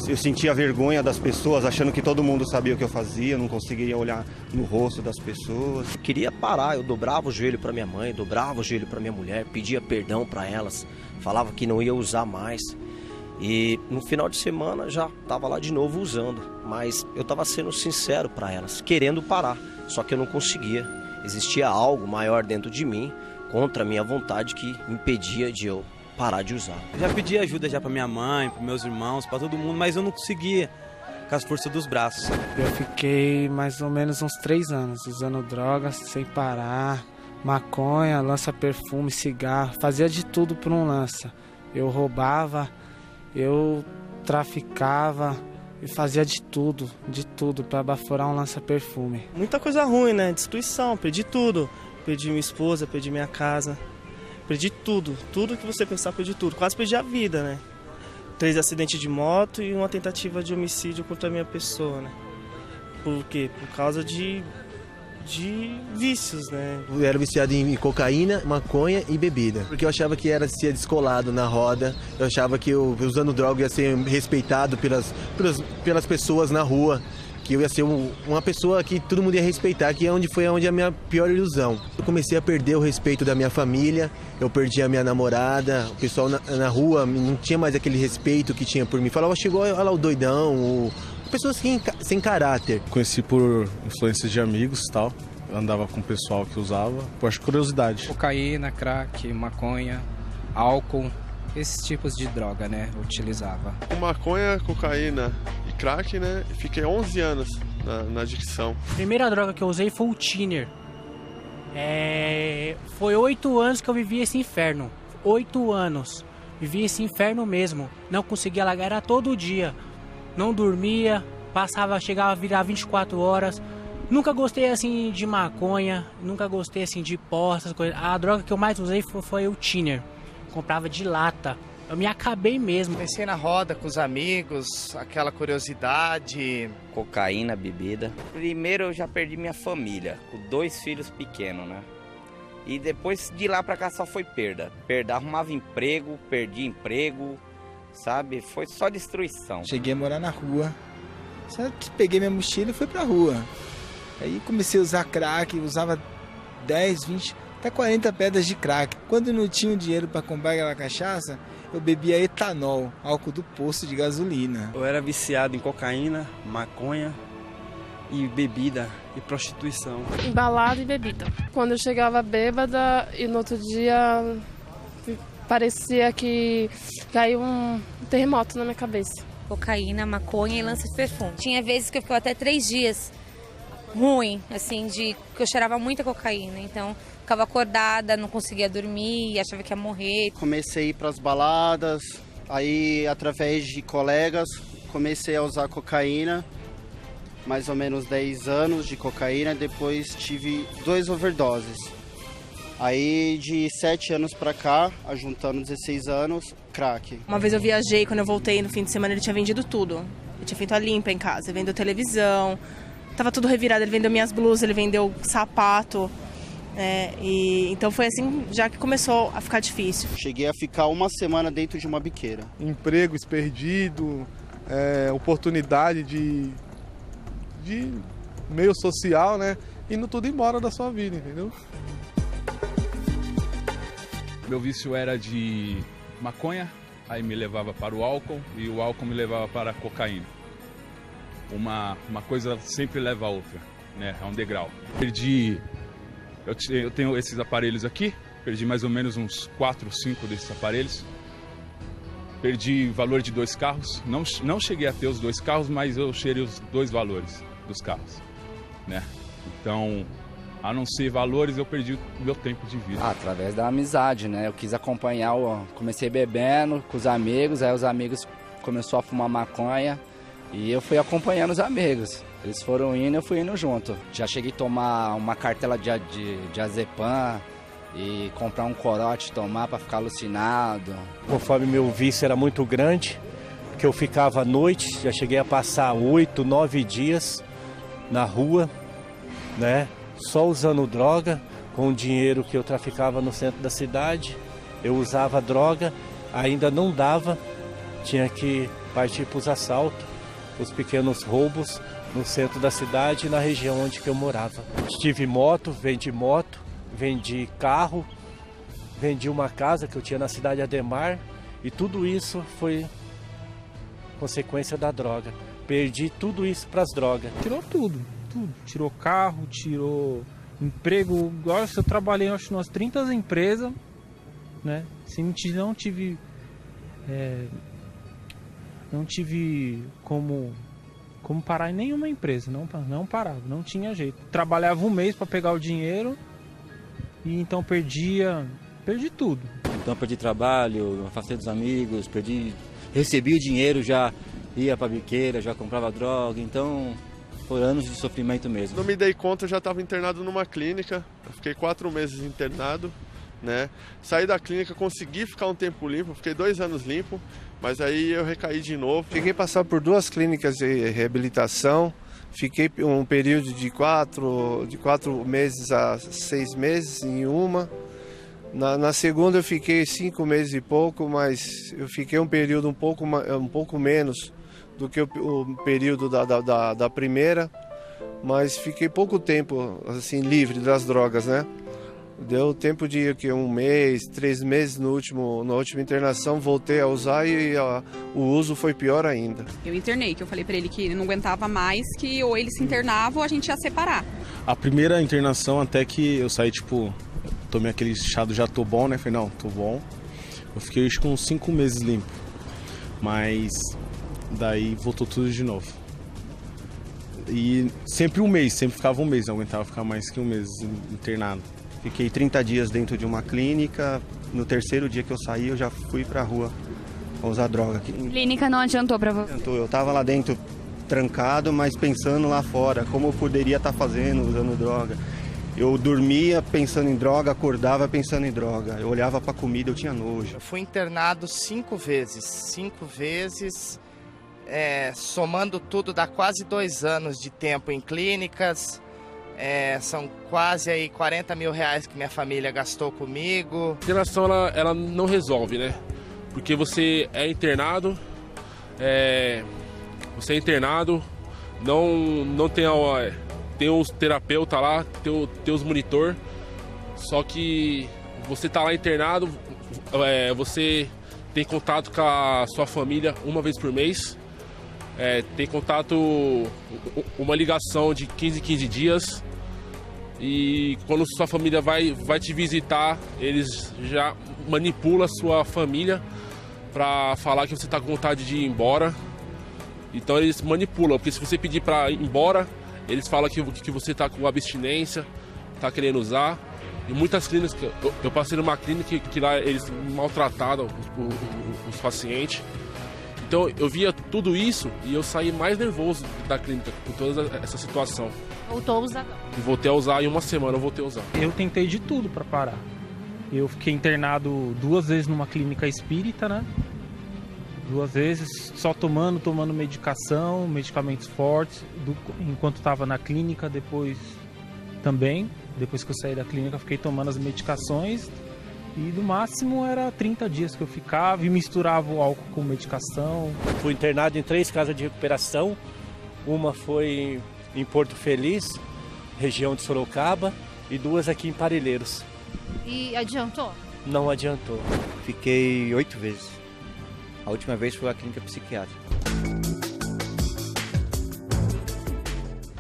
Eu sentia vergonha das pessoas, achando que todo mundo sabia o que eu fazia, eu não conseguia olhar no rosto das pessoas. Eu queria parar, eu dobrava o joelho para minha mãe, dobrava o joelho para minha mulher, pedia perdão para elas, falava que não ia usar mais. E no final de semana já estava lá de novo usando, mas eu estava sendo sincero para elas, querendo parar, só que eu não conseguia. Existia algo maior dentro de mim, contra a minha vontade, que impedia de eu parar de usar. Eu já pedi ajuda já para minha mãe, para meus irmãos, para todo mundo, mas eu não conseguia com as forças dos braços. Eu fiquei mais ou menos uns 3 anos usando drogas sem parar, maconha, lança-perfume, cigarro, fazia de tudo por um lança. Eu roubava, eu traficava e fazia de tudo para baforar um lança-perfume. Muita coisa ruim, né? Destruição, perdi tudo. Perdi minha esposa, perdi minha casa. Perdi tudo que você pensar, perdi tudo. Quase perdi a vida, né? 3 acidentes de moto e uma tentativa de homicídio contra a minha pessoa, né? Por quê? Por causa de vícios, né? Eu era viciado em cocaína, maconha e bebida. Porque eu achava que era ser descolado na roda. Eu achava que eu, usando droga, ia ser respeitado pelas pessoas na rua. Que eu ia ser uma pessoa que todo mundo ia respeitar, que foi a minha pior ilusão. Eu comecei a perder o respeito da minha família, eu perdi a minha namorada, o pessoal na rua não tinha mais aquele respeito que tinha por mim. Falava, chegou olha lá o doidão, pessoas sem caráter. Conheci por influências de amigos e tal, eu andava com o pessoal que usava, por curiosidade. Cocaína, crack, maconha, álcool, esses tipos de droga, né, eu utilizava. Com maconha, cocaína e crack, né, fiquei 11 anos na adicção. A primeira droga que eu usei foi o thinner. Foi 8 anos que eu vivi esse inferno. 8 anos. Vivi esse inferno mesmo. Não conseguia largar, era todo dia. Não dormia, chegava a virar 24 horas. Nunca gostei assim de maconha, nunca gostei assim de pó, essas coisas. A droga que eu mais usei foi o thinner. Comprava de lata. Eu me acabei mesmo. Comecei na roda com os amigos, aquela curiosidade. Cocaína, bebida. Primeiro eu já perdi minha família, com 2 filhos pequenos, né? E depois de lá pra cá só foi perda. Arrumava emprego, perdi emprego, sabe? Foi só destruição. Cheguei a morar na rua. Só peguei minha mochila e fui pra rua. Aí comecei a usar crack, usava 10, 20, até 40 pedras de crack. Quando não tinha dinheiro para comprar aquela cachaça, eu bebia etanol, álcool do posto de gasolina. Eu era viciado em cocaína, maconha e bebida e prostituição. Balada e bebida. Quando eu chegava bêbada e no outro dia parecia que caiu um terremoto na minha cabeça. Cocaína, maconha e lança-perfume. Tinha vezes que eu ficava até 3 dias ruim, assim, que eu cheirava muita cocaína, então ficava acordada, não conseguia dormir, achava que ia morrer. Comecei a ir para as baladas, aí através de colegas comecei a usar cocaína, mais ou menos 10 anos de cocaína, depois tive 2 overdoses. Aí de 7 anos pra cá, juntando 16 anos, crack. Uma vez eu viajei, quando eu voltei no fim de semana ele tinha vendido tudo. Ele tinha feito a limpa em casa, vendeu televisão, tava tudo revirado, ele vendeu minhas blusas, ele vendeu sapato. E então foi assim já que começou a ficar difícil. Cheguei a ficar 1 semana dentro de uma biqueira. Empregos perdidos, oportunidade de meio social, né? Indo tudo embora da sua vida, entendeu? Meu vício era de maconha, aí me levava para o álcool e o álcool me levava para a cocaína. Uma coisa sempre leva a outra, né? É um degrau. Eu tenho esses aparelhos aqui, perdi mais ou menos uns 4, 5 desses aparelhos. Perdi o valor de 2 carros, não cheguei a ter os 2 carros, mas eu cheirei os 2 valores dos carros, né? Então, a não ser valores, eu perdi o meu tempo de vida. Através da amizade, né? Eu quis acompanhar, comecei bebendo com os amigos, aí os amigos começaram a fumar maconha e eu fui acompanhando os amigos. Eles foram indo, eu fui indo junto. Já cheguei a tomar uma cartela de azepam e comprar um corote, tomar para ficar alucinado. Conforme meu vício era muito grande, que eu ficava à noite, já cheguei a passar 8, 9 dias na rua, né? Só usando droga, com o dinheiro que eu traficava no centro da cidade. Eu usava droga, ainda não dava, tinha que partir para os assaltos, os pequenos roubos no centro da cidade e na região onde que eu morava. Tive moto, vendi carro, vendi uma casa que eu tinha na cidade Ademar e tudo isso foi consequência da droga. Perdi tudo isso para as drogas. Tirou tudo. Tirou carro, tirou emprego. Agora eu trabalhei acho umas 30 empresas, né? Não tive como parar em nenhuma empresa, não parava, não tinha jeito. Trabalhava um mês para pegar o dinheiro e então perdi tudo. Então perdi trabalho, afastei dos amigos, recebi o dinheiro, já ia para biqueira, já comprava droga, então foram anos de sofrimento mesmo. Não me dei conta, eu já estava internado numa clínica, eu fiquei 4 meses internado, né? Saí da clínica, consegui ficar um tempo limpo, fiquei 2 anos limpo, mas aí eu recaí de novo. Cheguei a passar por 2 clínicas de reabilitação, fiquei um período de 4 meses a 6 meses em uma. Na segunda eu fiquei 5 meses e pouco, mas eu fiquei um período um pouco menos do que o período da primeira, mas fiquei pouco tempo assim livre das drogas, né? Deu tempo de 1 mês, 3 meses na última internação, voltei a usar e o uso foi pior ainda. Eu internei, que eu falei pra ele que ele não aguentava mais, que ou ele se internava ou a gente ia separar. A primeira internação até que eu saí, tomei aquele chá do já tô bom, né? Falei, não, tô bom. Eu fiquei acho que uns 5 meses limpo, mas daí voltou tudo de novo. E sempre um mês, sempre ficava um mês, não aguentava ficar mais que um mês internado. Fiquei 30 dias dentro de uma clínica, no 3º dia que eu saí eu já fui pra rua usar droga. Clínica não adiantou pra você? Eu tava lá dentro trancado, mas pensando lá fora, como eu poderia estar fazendo, usando droga. Eu dormia pensando em droga, acordava pensando em droga. Eu olhava pra comida, eu tinha nojo. Eu fui internado 5 vezes, somando tudo dá quase 2 anos de tempo em clínicas. São quase aí 40 mil reais que minha família gastou comigo. A internação ela não resolve, né? Porque você é internado, não tem os terapeutas lá, tem os monitor, só que você tá lá internado, você tem contato com a sua família uma vez por mês, tem contato, uma ligação de 15 dias. E quando sua família vai te visitar, eles já manipulam a sua família para falar que você está com vontade de ir embora. Então eles manipulam, porque se você pedir para ir embora, eles falam que você está com abstinência, está querendo usar. E muitas clínicas, eu passei numa clínica que lá eles maltrataram os pacientes. Então eu via tudo isso e eu saí mais nervoso da clínica com toda essa situação. Voltou a usar? E voltei a usar, em uma semana eu voltei a usar. Eu tentei de tudo para parar. Eu fiquei internado 2 vezes numa clínica espírita, né? 2 vezes só tomando medicação, medicamentos fortes, enquanto estava na clínica. Depois que eu saí da clínica, fiquei tomando as medicações. E no máximo era 30 dias que eu ficava e misturava o álcool com medicação. Fui internado em 3 casas de recuperação. Uma foi em Porto Feliz, região de Sorocaba, e 2 aqui em Parelheiros. E adiantou? Não adiantou. Fiquei 8 vezes. A última vez foi a clínica psiquiátrica.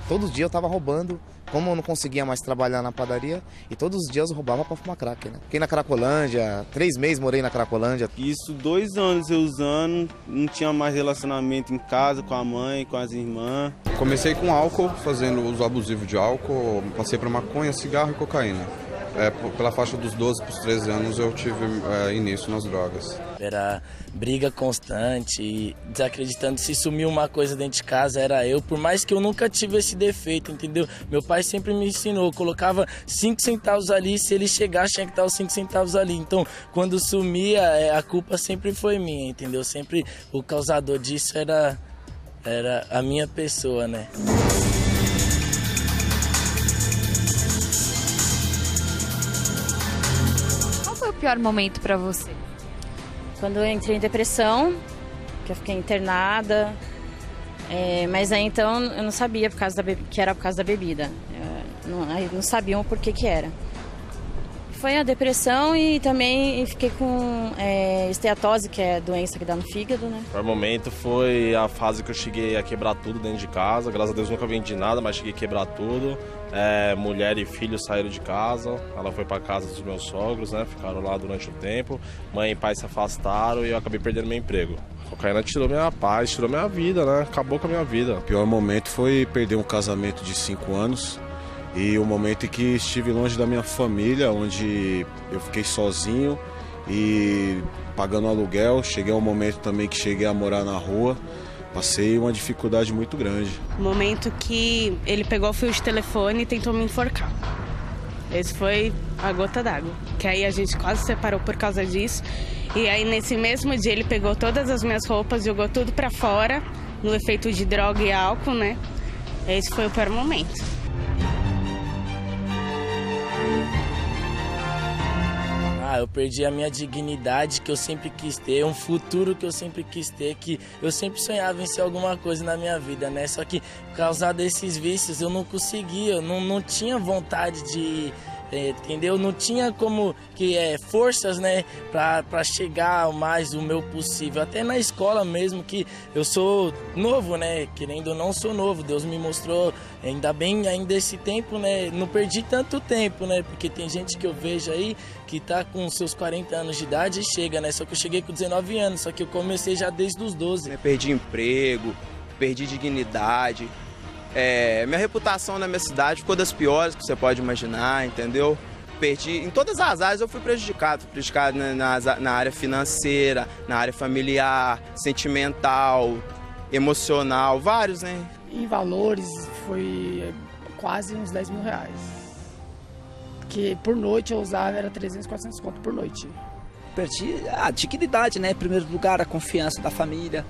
Todos os dias eu tava roubando, como eu não conseguia mais trabalhar na padaria, e todos os dias eu roubava pra fumar crack, né? Fiquei na Cracolândia, 3 meses morei na Cracolândia. Isso, 2 anos eu usando, não tinha mais relacionamento em casa com a mãe, com as irmãs. Comecei com álcool, fazendo uso abusivo de álcool, passei para maconha, cigarro e cocaína. Pela faixa dos 12 para os 13 anos eu tive início nas drogas. Era briga constante, desacreditando, se sumiu uma coisa dentro de casa era eu, por mais que eu nunca tive esse defeito, entendeu? Meu pai sempre me ensinou, colocava 5 centavos ali, se ele chegar tinha que estar os 5 centavos ali. Então, quando sumia, a culpa sempre foi minha, entendeu? Sempre o causador disso era a minha pessoa, né? Qual foi o pior momento pra você? Quando eu entrei em depressão, que eu fiquei internada, mas aí então eu não sabia que era por causa da bebida. Não sabiam por que era. Foi a depressão e também fiquei com esteatose, que é a doença que dá no fígado, né? O pior momento foi a fase que eu cheguei a quebrar tudo dentro de casa. Graças a Deus nunca vendi nada, mas cheguei a quebrar tudo. Mulher e filho saíram de casa. Ela foi para casa dos meus sogros, né? Ficaram lá durante um tempo. Mãe e pai se afastaram e eu acabei perdendo meu emprego. A cocaína tirou minha paz, tirou minha vida, né? Acabou com a minha vida. O pior momento foi perder um casamento de 5 anos. E o momento em que estive longe da minha família, onde eu fiquei sozinho e pagando aluguel. Cheguei a um momento também que cheguei a morar na rua. Passei uma dificuldade muito grande. O momento que ele pegou o fio de telefone e tentou me enforcar. Esse foi a gota d'água. Que aí a gente quase se separou por causa disso. E aí nesse mesmo dia ele pegou todas as minhas roupas, jogou tudo pra fora, no efeito de droga e álcool, né? Esse foi o pior momento. Eu perdi a minha dignidade que eu sempre quis ter, um futuro que eu sempre quis ter, que eu sempre sonhava em ser alguma coisa na minha vida, né? Só que por causa desses vícios eu não conseguia, eu não tinha vontade de... entendeu? Não tinha como forças, né, para chegar ao mais o meu possível. Até na escola mesmo, que eu sou novo, né, querendo ou não sou novo. Deus me mostrou, ainda bem, ainda esse tempo, né, não perdi tanto tempo, né, porque tem gente que eu vejo aí que tá com seus 40 anos de idade e chega, né, só que eu cheguei com 19 anos, só que eu comecei já desde os 12. Eu perdi emprego, perdi dignidade. Minha reputação na minha cidade ficou das piores que você pode imaginar, entendeu? Perdi, em todas as áreas eu fui prejudicado na área financeira, na área familiar, sentimental, emocional, vários, né? Em valores foi quase uns 10 mil reais. Que por noite eu usava era 300, 400 conto por noite. Perdi a dignidade, né? Em primeiro lugar, a confiança da família.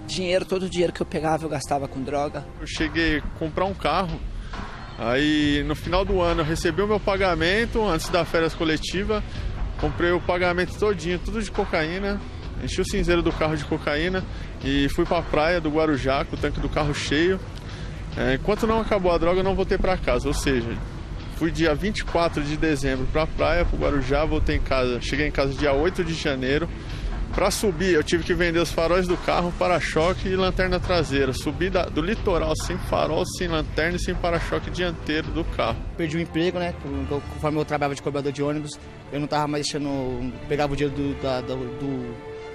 Dinheiro, todo o dinheiro que eu pegava eu gastava com droga. Eu cheguei a comprar um carro, aí no final do ano eu recebi o meu pagamento, antes da férias coletiva, comprei o pagamento todinho, tudo de cocaína, enchi o cinzeiro do carro de cocaína e fui pra praia do Guarujá com o tanque do carro cheio. Enquanto não acabou a droga eu não voltei pra casa, ou seja, fui dia 24 de dezembro pra praia, pro Guarujá, voltei em casa, cheguei em casa dia 8 de janeiro. Para subir, eu tive que vender os faróis do carro, para-choque e lanterna traseira. Subi do litoral sem farol, sem lanterna e sem para-choque dianteiro do carro. Perdi o emprego, né? Conforme eu trabalhava de cobrador de ônibus, eu não estava mais deixando... Pegava o dinheiro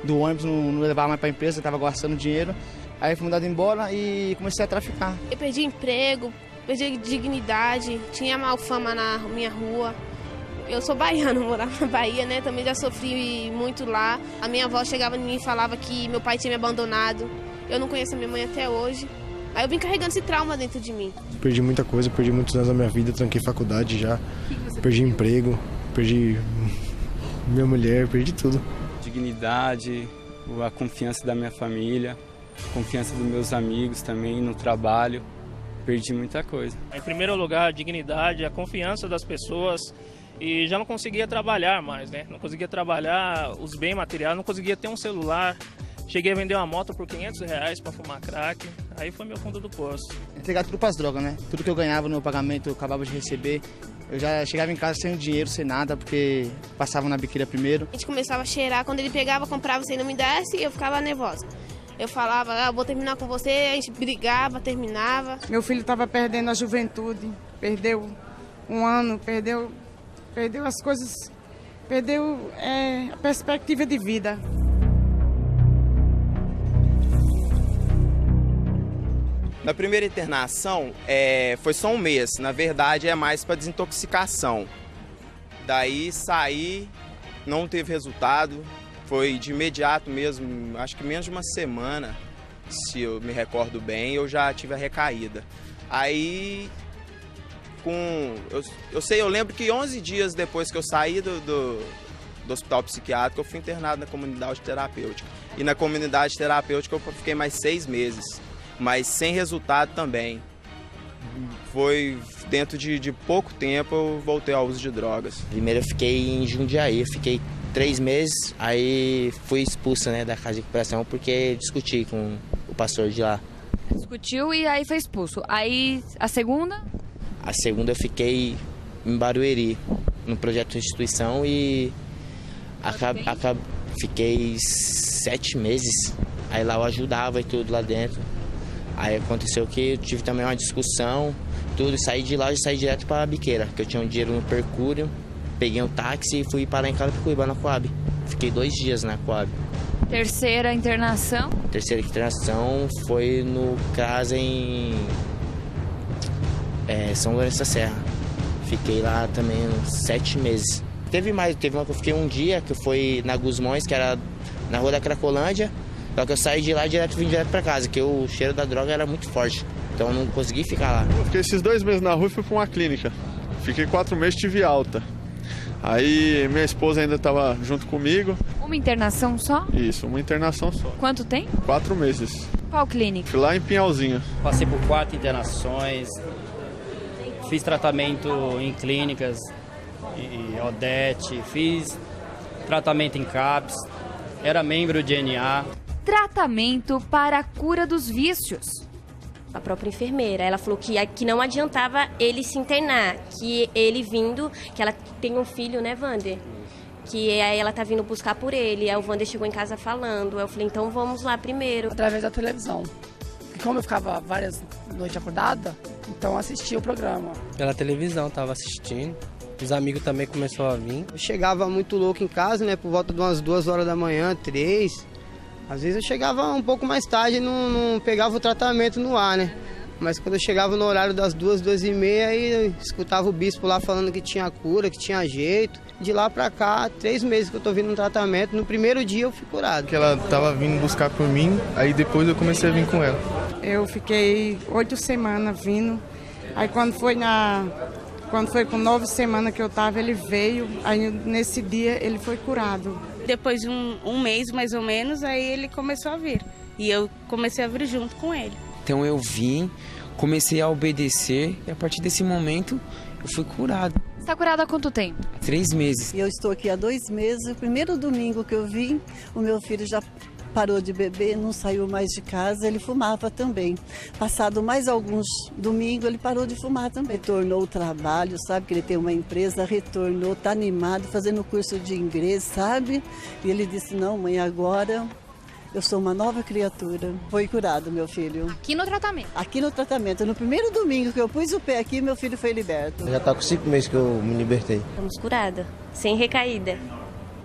do ônibus, não levava mais para a empresa, estava gastando dinheiro. Aí fui mandado embora e comecei a traficar. Eu perdi emprego, perdi dignidade, tinha mal fama na minha rua. Eu sou baiana, morava na Bahia, né? Também já sofri muito lá. A minha avó chegava em mim e falava que meu pai tinha me abandonado. Eu não conheço a minha mãe até hoje. Aí eu vim carregando esse trauma dentro de mim. Perdi muita coisa, perdi muitos anos da minha vida, tranquei faculdade já. Perdi emprego, perdi minha mulher, perdi tudo. Dignidade, a confiança da minha família, a confiança dos meus amigos também no trabalho. Perdi muita coisa. Em primeiro lugar, a dignidade, a confiança das pessoas. E já não conseguia trabalhar mais, né? Não conseguia trabalhar os bens materiais, não conseguia ter um celular. Cheguei a vender uma moto por R$500 para fumar crack. Aí foi meu fundo do poço. Entregar tudo pras drogas, né? Tudo que eu ganhava no pagamento eu acabava de receber. Eu já chegava em casa sem dinheiro, sem nada, porque passava na biqueira primeiro. A gente começava a cheirar, quando ele pegava, comprava, você não me desse, e eu ficava nervosa. Eu falava, eu vou terminar com você, a gente brigava, terminava. Meu filho estava perdendo a juventude, perdeu um ano, perdeu as coisas, perdeu a perspectiva de vida. Na primeira internação, foi só um mês. Na verdade, é mais para desintoxicação. Daí saí, não teve resultado. Foi de imediato mesmo, acho que menos de uma semana, se eu me recordo bem, eu já tive a recaída. Aí, eu lembro que 11 dias depois que eu saí do hospital psiquiátrico, eu fui internado na comunidade terapêutica. E na comunidade terapêutica eu fiquei mais 6 meses. Mas sem resultado também. Foi dentro de pouco tempo eu voltei ao uso de drogas. Primeiro eu fiquei em Jundiaí, eu fiquei 3 meses, aí fui expulsa, né, da casa de recuperação porque discuti com o pastor de lá. Discutiu e aí foi expulso. Aí a segunda? A segunda eu fiquei em Barueri, no projeto de instituição e fiquei 7 meses. Aí lá eu ajudava e tudo lá dentro. Aí aconteceu que eu tive também uma discussão, tudo, saí de lá e saí direto para a biqueira, que eu tinha um dinheiro no Percúrio, peguei um táxi e fui parar em Carapicuíba, na Coab. Fiquei 2 dias na Coab. Terceira internação? Terceira internação foi no CRAS em São Lourenço da Serra. Fiquei lá também uns 7 meses. Teve uma que eu fiquei um dia, que foi na Gusmões, que era na rua da Cracolândia. Só que eu saí de lá vim direto pra casa, que o cheiro da droga era muito forte. Então eu não consegui ficar lá. Eu fiquei esses 2 meses na rua e fui pra uma clínica. Fiquei 4 meses, tive alta. Aí minha esposa ainda estava junto comigo. Uma internação só? Isso, uma internação só. Quanto tempo? 4 meses. Qual clínica? Fui lá em Pinhalzinho. Passei por 4 internações. Fiz tratamento em clínicas, em Odete. Fiz tratamento em CAPS. Era membro de NA. Tratamento para a cura dos vícios. A própria enfermeira, ela falou que não adiantava ele se internar, que ele vindo, que ela tem um filho, né, Wander? Que aí ela tá vindo buscar por ele, aí o Wander chegou em casa falando, aí eu falei, então vamos lá primeiro. Através da televisão. E como eu ficava várias noites acordada, então eu assistia o programa. Pela televisão, tava assistindo. Os amigos também começaram a vir. Eu chegava muito louco em casa, né, por volta de umas 2 horas da manhã, 3. Às vezes eu chegava um pouco mais tarde e não pegava o tratamento no ar, né? Mas quando eu chegava no horário das 2, 2h30, aí eu escutava o bispo lá falando que tinha cura, que tinha jeito. De lá pra cá, 3 meses que eu tô vindo no tratamento, no primeiro dia eu fui curado. Que ela tava vindo buscar por mim, aí depois eu comecei a vir com ela. Eu fiquei 8 semanas vindo, aí quando foi com 9 semanas que eu tava, ele veio, aí nesse dia ele foi curado. Depois de um mês, mais ou menos, aí ele começou a vir. E eu comecei a vir junto com ele. Então eu vim, comecei a obedecer e a partir desse momento eu fui curado. Você está curado há quanto tempo? 3 meses. Eu estou aqui há 2 meses. O primeiro domingo que eu vim, o meu filho já parou de beber, não saiu mais de casa, ele fumava também. Passado mais alguns domingos, ele parou de fumar também. Retornou ao trabalho, sabe que ele tem uma empresa, retornou, tá animado, fazendo curso de inglês, sabe? E ele disse, não mãe, agora eu sou uma nova criatura. Foi curado, meu filho. Aqui no tratamento? Aqui no tratamento. No primeiro domingo que eu pus o pé aqui, meu filho foi liberto. Já tá com 5 meses que eu me libertei. Estamos curada, sem recaída.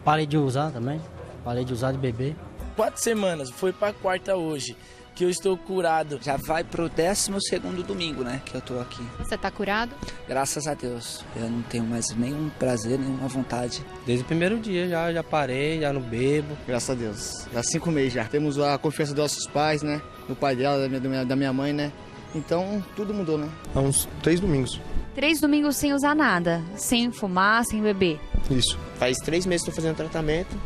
Parei de usar também, parei de usar de beber. 4 semanas, foi pra 4ª hoje, que eu estou curado. Já vai pro 12º domingo, né, que eu tô aqui. Você tá curado? Graças a Deus, eu não tenho mais nenhum prazer, nenhuma vontade. Desde o primeiro dia já parei, já não bebo. Graças a Deus, já 5 meses já. Temos a confiança dos nossos pais, né, do pai dela, da minha mãe, né. Então, tudo mudou, né. Há uns 3 domingos. 3 domingos sem usar nada, sem fumar, sem beber. Isso. Faz 3 meses que estou fazendo tratamento.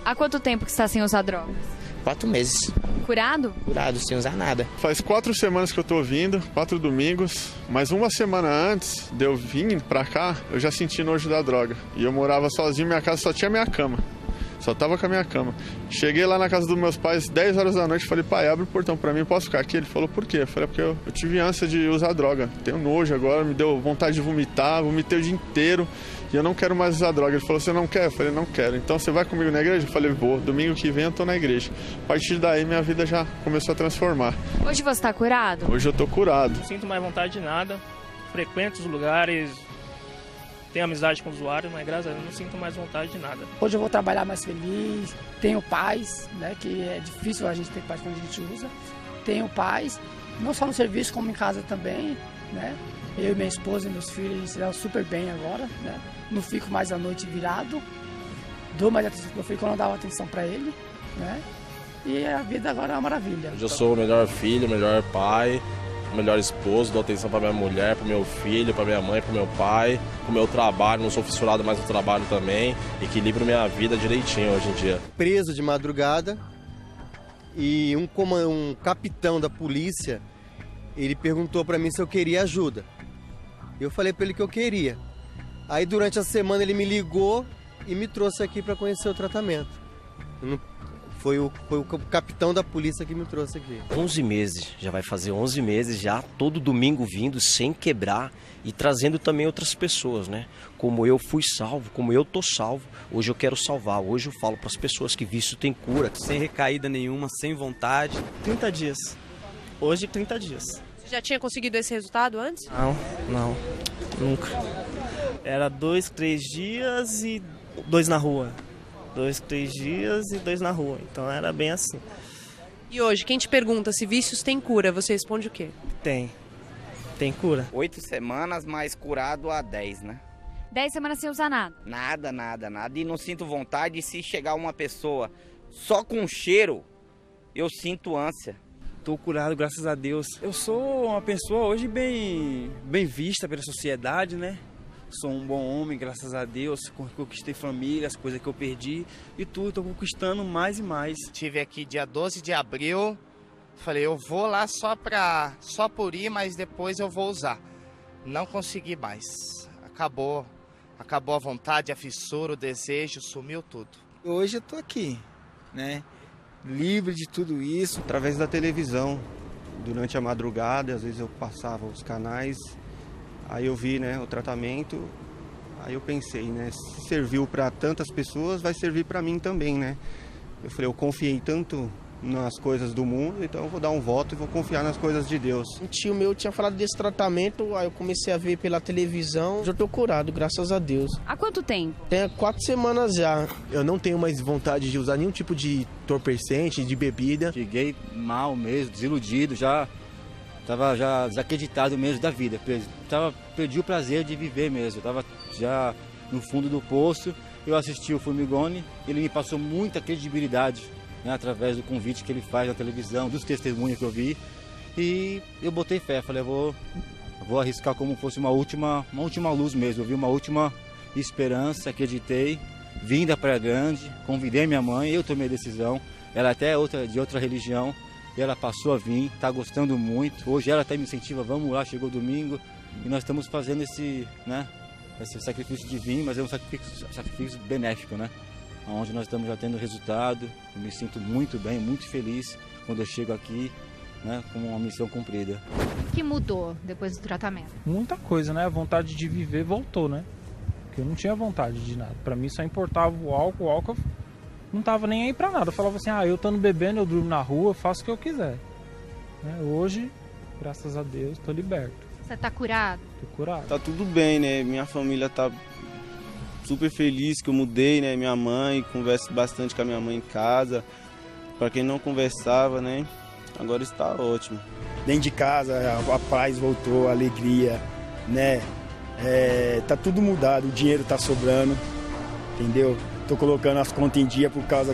Há quanto tempo que você está sem usar drogas? 4 meses. Curado? Curado, sem usar nada. Faz 4 semanas que eu tô vindo, 4 domingos, mas uma semana antes de eu vir pra cá, eu já senti nojo da droga. E eu morava sozinho, minha casa só tinha minha cama. Só tava com a minha cama. Cheguei lá na casa dos meus pais 10 horas da noite, falei, pai, abre o portão pra mim, posso ficar aqui? Ele falou, por quê? Eu falei, porque eu tive ânsia de usar droga. Tenho nojo agora, me deu vontade de vomitar, vomitei o dia inteiro e eu não quero mais usar droga. Ele falou, você não quer? Eu falei, não quero. Então você vai comigo na igreja? Eu falei, vou. Domingo que vem eu tô na igreja. A partir daí minha vida já começou a transformar. Hoje você tá curado? Hoje eu tô curado. Não sinto mais vontade de nada, frequento os lugares, tenho amizade com os usuários, mas graças a Deus não sinto mais vontade de nada. Hoje eu vou trabalhar mais feliz, tenho paz, né, que é difícil a gente ter paz quando a gente usa. Tenho paz, não só no serviço, como em casa também, né? Eu e minha esposa e meus filhos se dão super bem agora, né? Não fico mais à noite virado, dou mais atenção pro meu filho quando eu dava atenção para ele, né? E a vida agora é uma maravilha. Hoje eu sou o melhor filho, o melhor pai, o melhor esposo, dou atenção para minha mulher, para meu filho, para minha mãe, para meu pai, para o meu trabalho, não sou fissurado mais no trabalho também, equilibro minha vida direitinho hoje em dia. Preso de madrugada e um capitão da polícia, ele perguntou para mim se eu queria ajuda. Eu falei para ele que eu queria. Aí durante a semana ele me ligou e me trouxe aqui para conhecer o tratamento. Foi o capitão da polícia que me trouxe aqui. 11 meses, já vai fazer 11 meses já, todo domingo vindo, sem quebrar e trazendo também outras pessoas, né? Como eu fui salvo, como eu tô salvo, hoje eu quero salvar. Hoje eu falo para as pessoas que vício tem cura. Sem recaída nenhuma, sem vontade. 30 dias. Hoje 30 dias. Você já tinha conseguido esse resultado antes? Não, nunca. Era 2, 3 dias e 2 na rua. 2, 3 dias e 2 na rua. Então era bem assim. E hoje, quem te pergunta se vícios tem cura, você responde o quê? Tem cura. 8 semanas, mas curado há 10, né? 10 semanas sem usar nada? Nada. E não sinto vontade. Se chegar uma pessoa só com cheiro, eu sinto ânsia. Tô curado, graças a Deus. Eu sou uma pessoa hoje bem vista pela sociedade, né? Sou um bom homem, graças a Deus, conquistei família, as coisas que eu perdi e tudo, estou conquistando mais e mais. Estive aqui dia 12 de abril, falei, eu vou lá só por ir, mas depois eu vou usar. Não consegui mais, acabou a vontade, a fissura, o desejo, sumiu tudo. Hoje eu tô aqui, né, livre de tudo isso. Através da televisão, durante a madrugada, às vezes eu passava os canais. Aí eu vi, né, o tratamento, aí eu pensei, né, se serviu para tantas pessoas, vai servir para mim também, né? Eu falei, eu confiei tanto nas coisas do mundo, então eu vou dar um voto e vou confiar nas coisas de Deus. Um tio meu tinha falado desse tratamento, aí eu comecei a ver pela televisão, já tô curado, graças a Deus. Há quanto tempo? Tem 4 semanas já. Eu não tenho mais vontade de usar nenhum tipo de entorpecente, de bebida. Cheguei mal mesmo, desiludido, já desacreditado mesmo da vida. Perdi o prazer de viver mesmo. Eu tava já no fundo do poço. Eu assisti o Formigoni, ele me passou muita credibilidade, né, através do convite que ele faz na televisão, dos testemunhos que eu vi. E eu botei fé, falei, eu vou arriscar como fosse uma última luz mesmo. Eu vi uma última esperança, acreditei, vim da Praia Grande, convidei minha mãe, eu tomei a decisão. Ela até é de outra religião. E ela passou a vir, está gostando muito. Hoje ela até me incentiva, vamos lá, chegou domingo. E nós estamos fazendo esse sacrifício de vir, mas é um sacrifício benéfico, né? Onde nós estamos já tendo resultado. Eu me sinto muito bem, muito feliz quando eu chego aqui, né, com uma missão cumprida. O que mudou depois do tratamento? Muita coisa, né? A vontade de viver voltou, né? Porque eu não tinha vontade de nada. Para mim só importava o álcool não tava nem aí pra nada. Eu falava assim, eu estando bebendo, eu durmo na rua, eu faço o que eu quiser. Hoje, graças a Deus, tô liberto. Você tá curado? Tô curado. Tá tudo bem, né? Minha família tá super feliz que eu mudei, né? Minha mãe, converso bastante com a minha mãe em casa. Pra quem não conversava, né? Agora está ótimo. Dentro de casa, a paz voltou, a alegria, né? Tá tudo mudado, o dinheiro tá sobrando, entendeu? Tô colocando as contas em dia por causa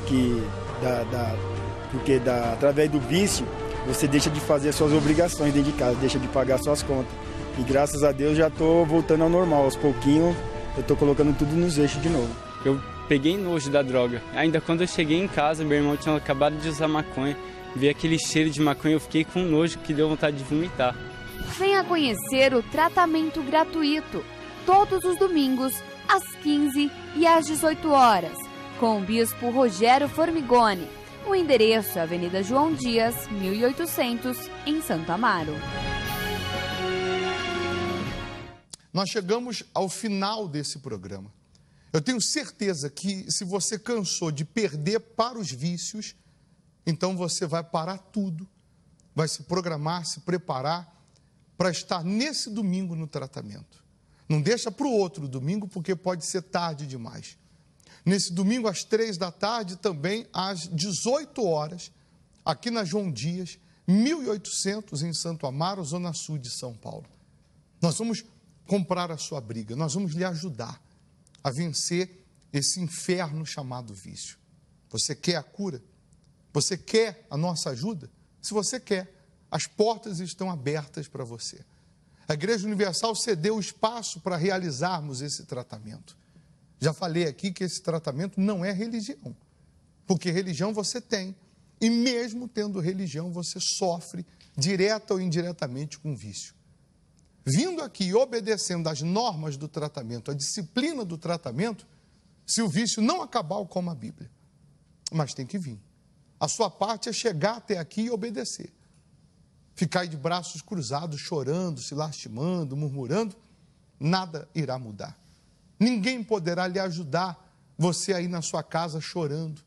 porque através do vício você deixa de fazer as suas obrigações dentro de casa, deixa de pagar suas contas. E graças a Deus já tô voltando ao normal, aos pouquinhos eu tô colocando tudo nos eixos de novo. Eu peguei nojo da droga. Ainda quando eu cheguei em casa, meu irmão tinha acabado de usar maconha. Vi aquele cheiro de maconha, eu fiquei com nojo que deu vontade de vomitar. Venha conhecer o tratamento gratuito, todos os domingos, às 15 e às 18 horas. com o bispo Rogério Formigoni. O endereço é Avenida João Dias, 1800, em Santo Amaro. Nós chegamos ao final desse programa. Eu tenho certeza que se você cansou de perder para os vícios, então você vai parar tudo, vai se programar, se preparar para estar nesse domingo no tratamento. Não deixa para o outro domingo, porque pode ser tarde demais. Nesse domingo, às 3 da tarde, também às 18 horas, aqui na João Dias, 1800, em Santo Amaro, Zona Sul de São Paulo. Nós vamos comprar a sua briga, nós vamos lhe ajudar a vencer esse inferno chamado vício. Você quer a cura? Você quer a nossa ajuda? Se você quer, as portas estão abertas para você. A Igreja Universal cedeu espaço para realizarmos esse tratamento. Já falei aqui que esse tratamento não é religião, porque religião você tem, e mesmo tendo religião, você sofre direta ou indiretamente com vício. Vindo aqui e obedecendo às normas do tratamento, a disciplina do tratamento, se o vício não acabar, eu como a Bíblia. Mas tem que vir. A sua parte é chegar até aqui e obedecer. Ficar aí de braços cruzados, chorando, se lastimando, murmurando, nada irá mudar. Ninguém poderá lhe ajudar, você aí na sua casa chorando,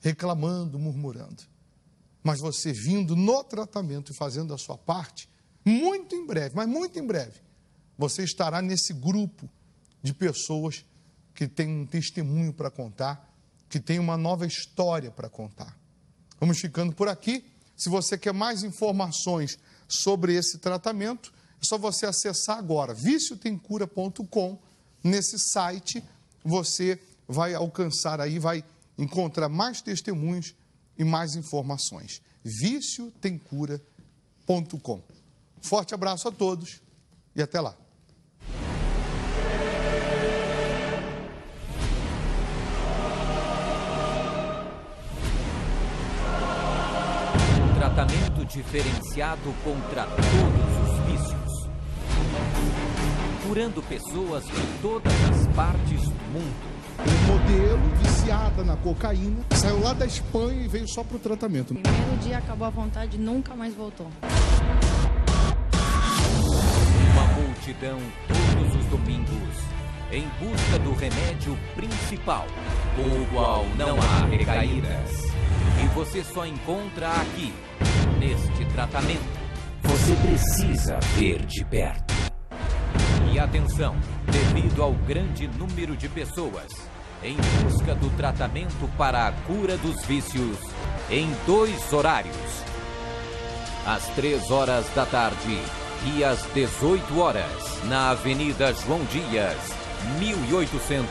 reclamando, murmurando. Mas você vindo no tratamento e fazendo a sua parte, muito em breve, mas muito em breve, você estará nesse grupo de pessoas que têm um testemunho para contar, que tem uma nova história para contar. Vamos ficando por aqui. Se você quer mais informações sobre esse tratamento, é só você acessar agora, viciotemcura.com. Nesse site, você vai alcançar aí, vai encontrar mais testemunhos e mais informações. viciotemcura.com. Forte abraço a todos e até lá. Tratamento diferenciado contra todos os vícios. Curando pessoas de todas as partes do mundo. Um modelo viciada na cocaína, saiu lá da Espanha e veio só para o tratamento. Primeiro dia acabou a vontade e nunca mais voltou. Uma multidão todos os domingos em busca do remédio principal, com o qual não há recaídas. E você só encontra aqui, neste tratamento. Você precisa ver de perto. E atenção, devido ao grande número de pessoas em busca do tratamento para a cura dos vícios, em 2 horários, às 3 horas da tarde e às 18 horas, na Avenida João Dias, 1800,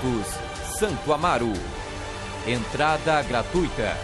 Santo Amaro. Entrada gratuita.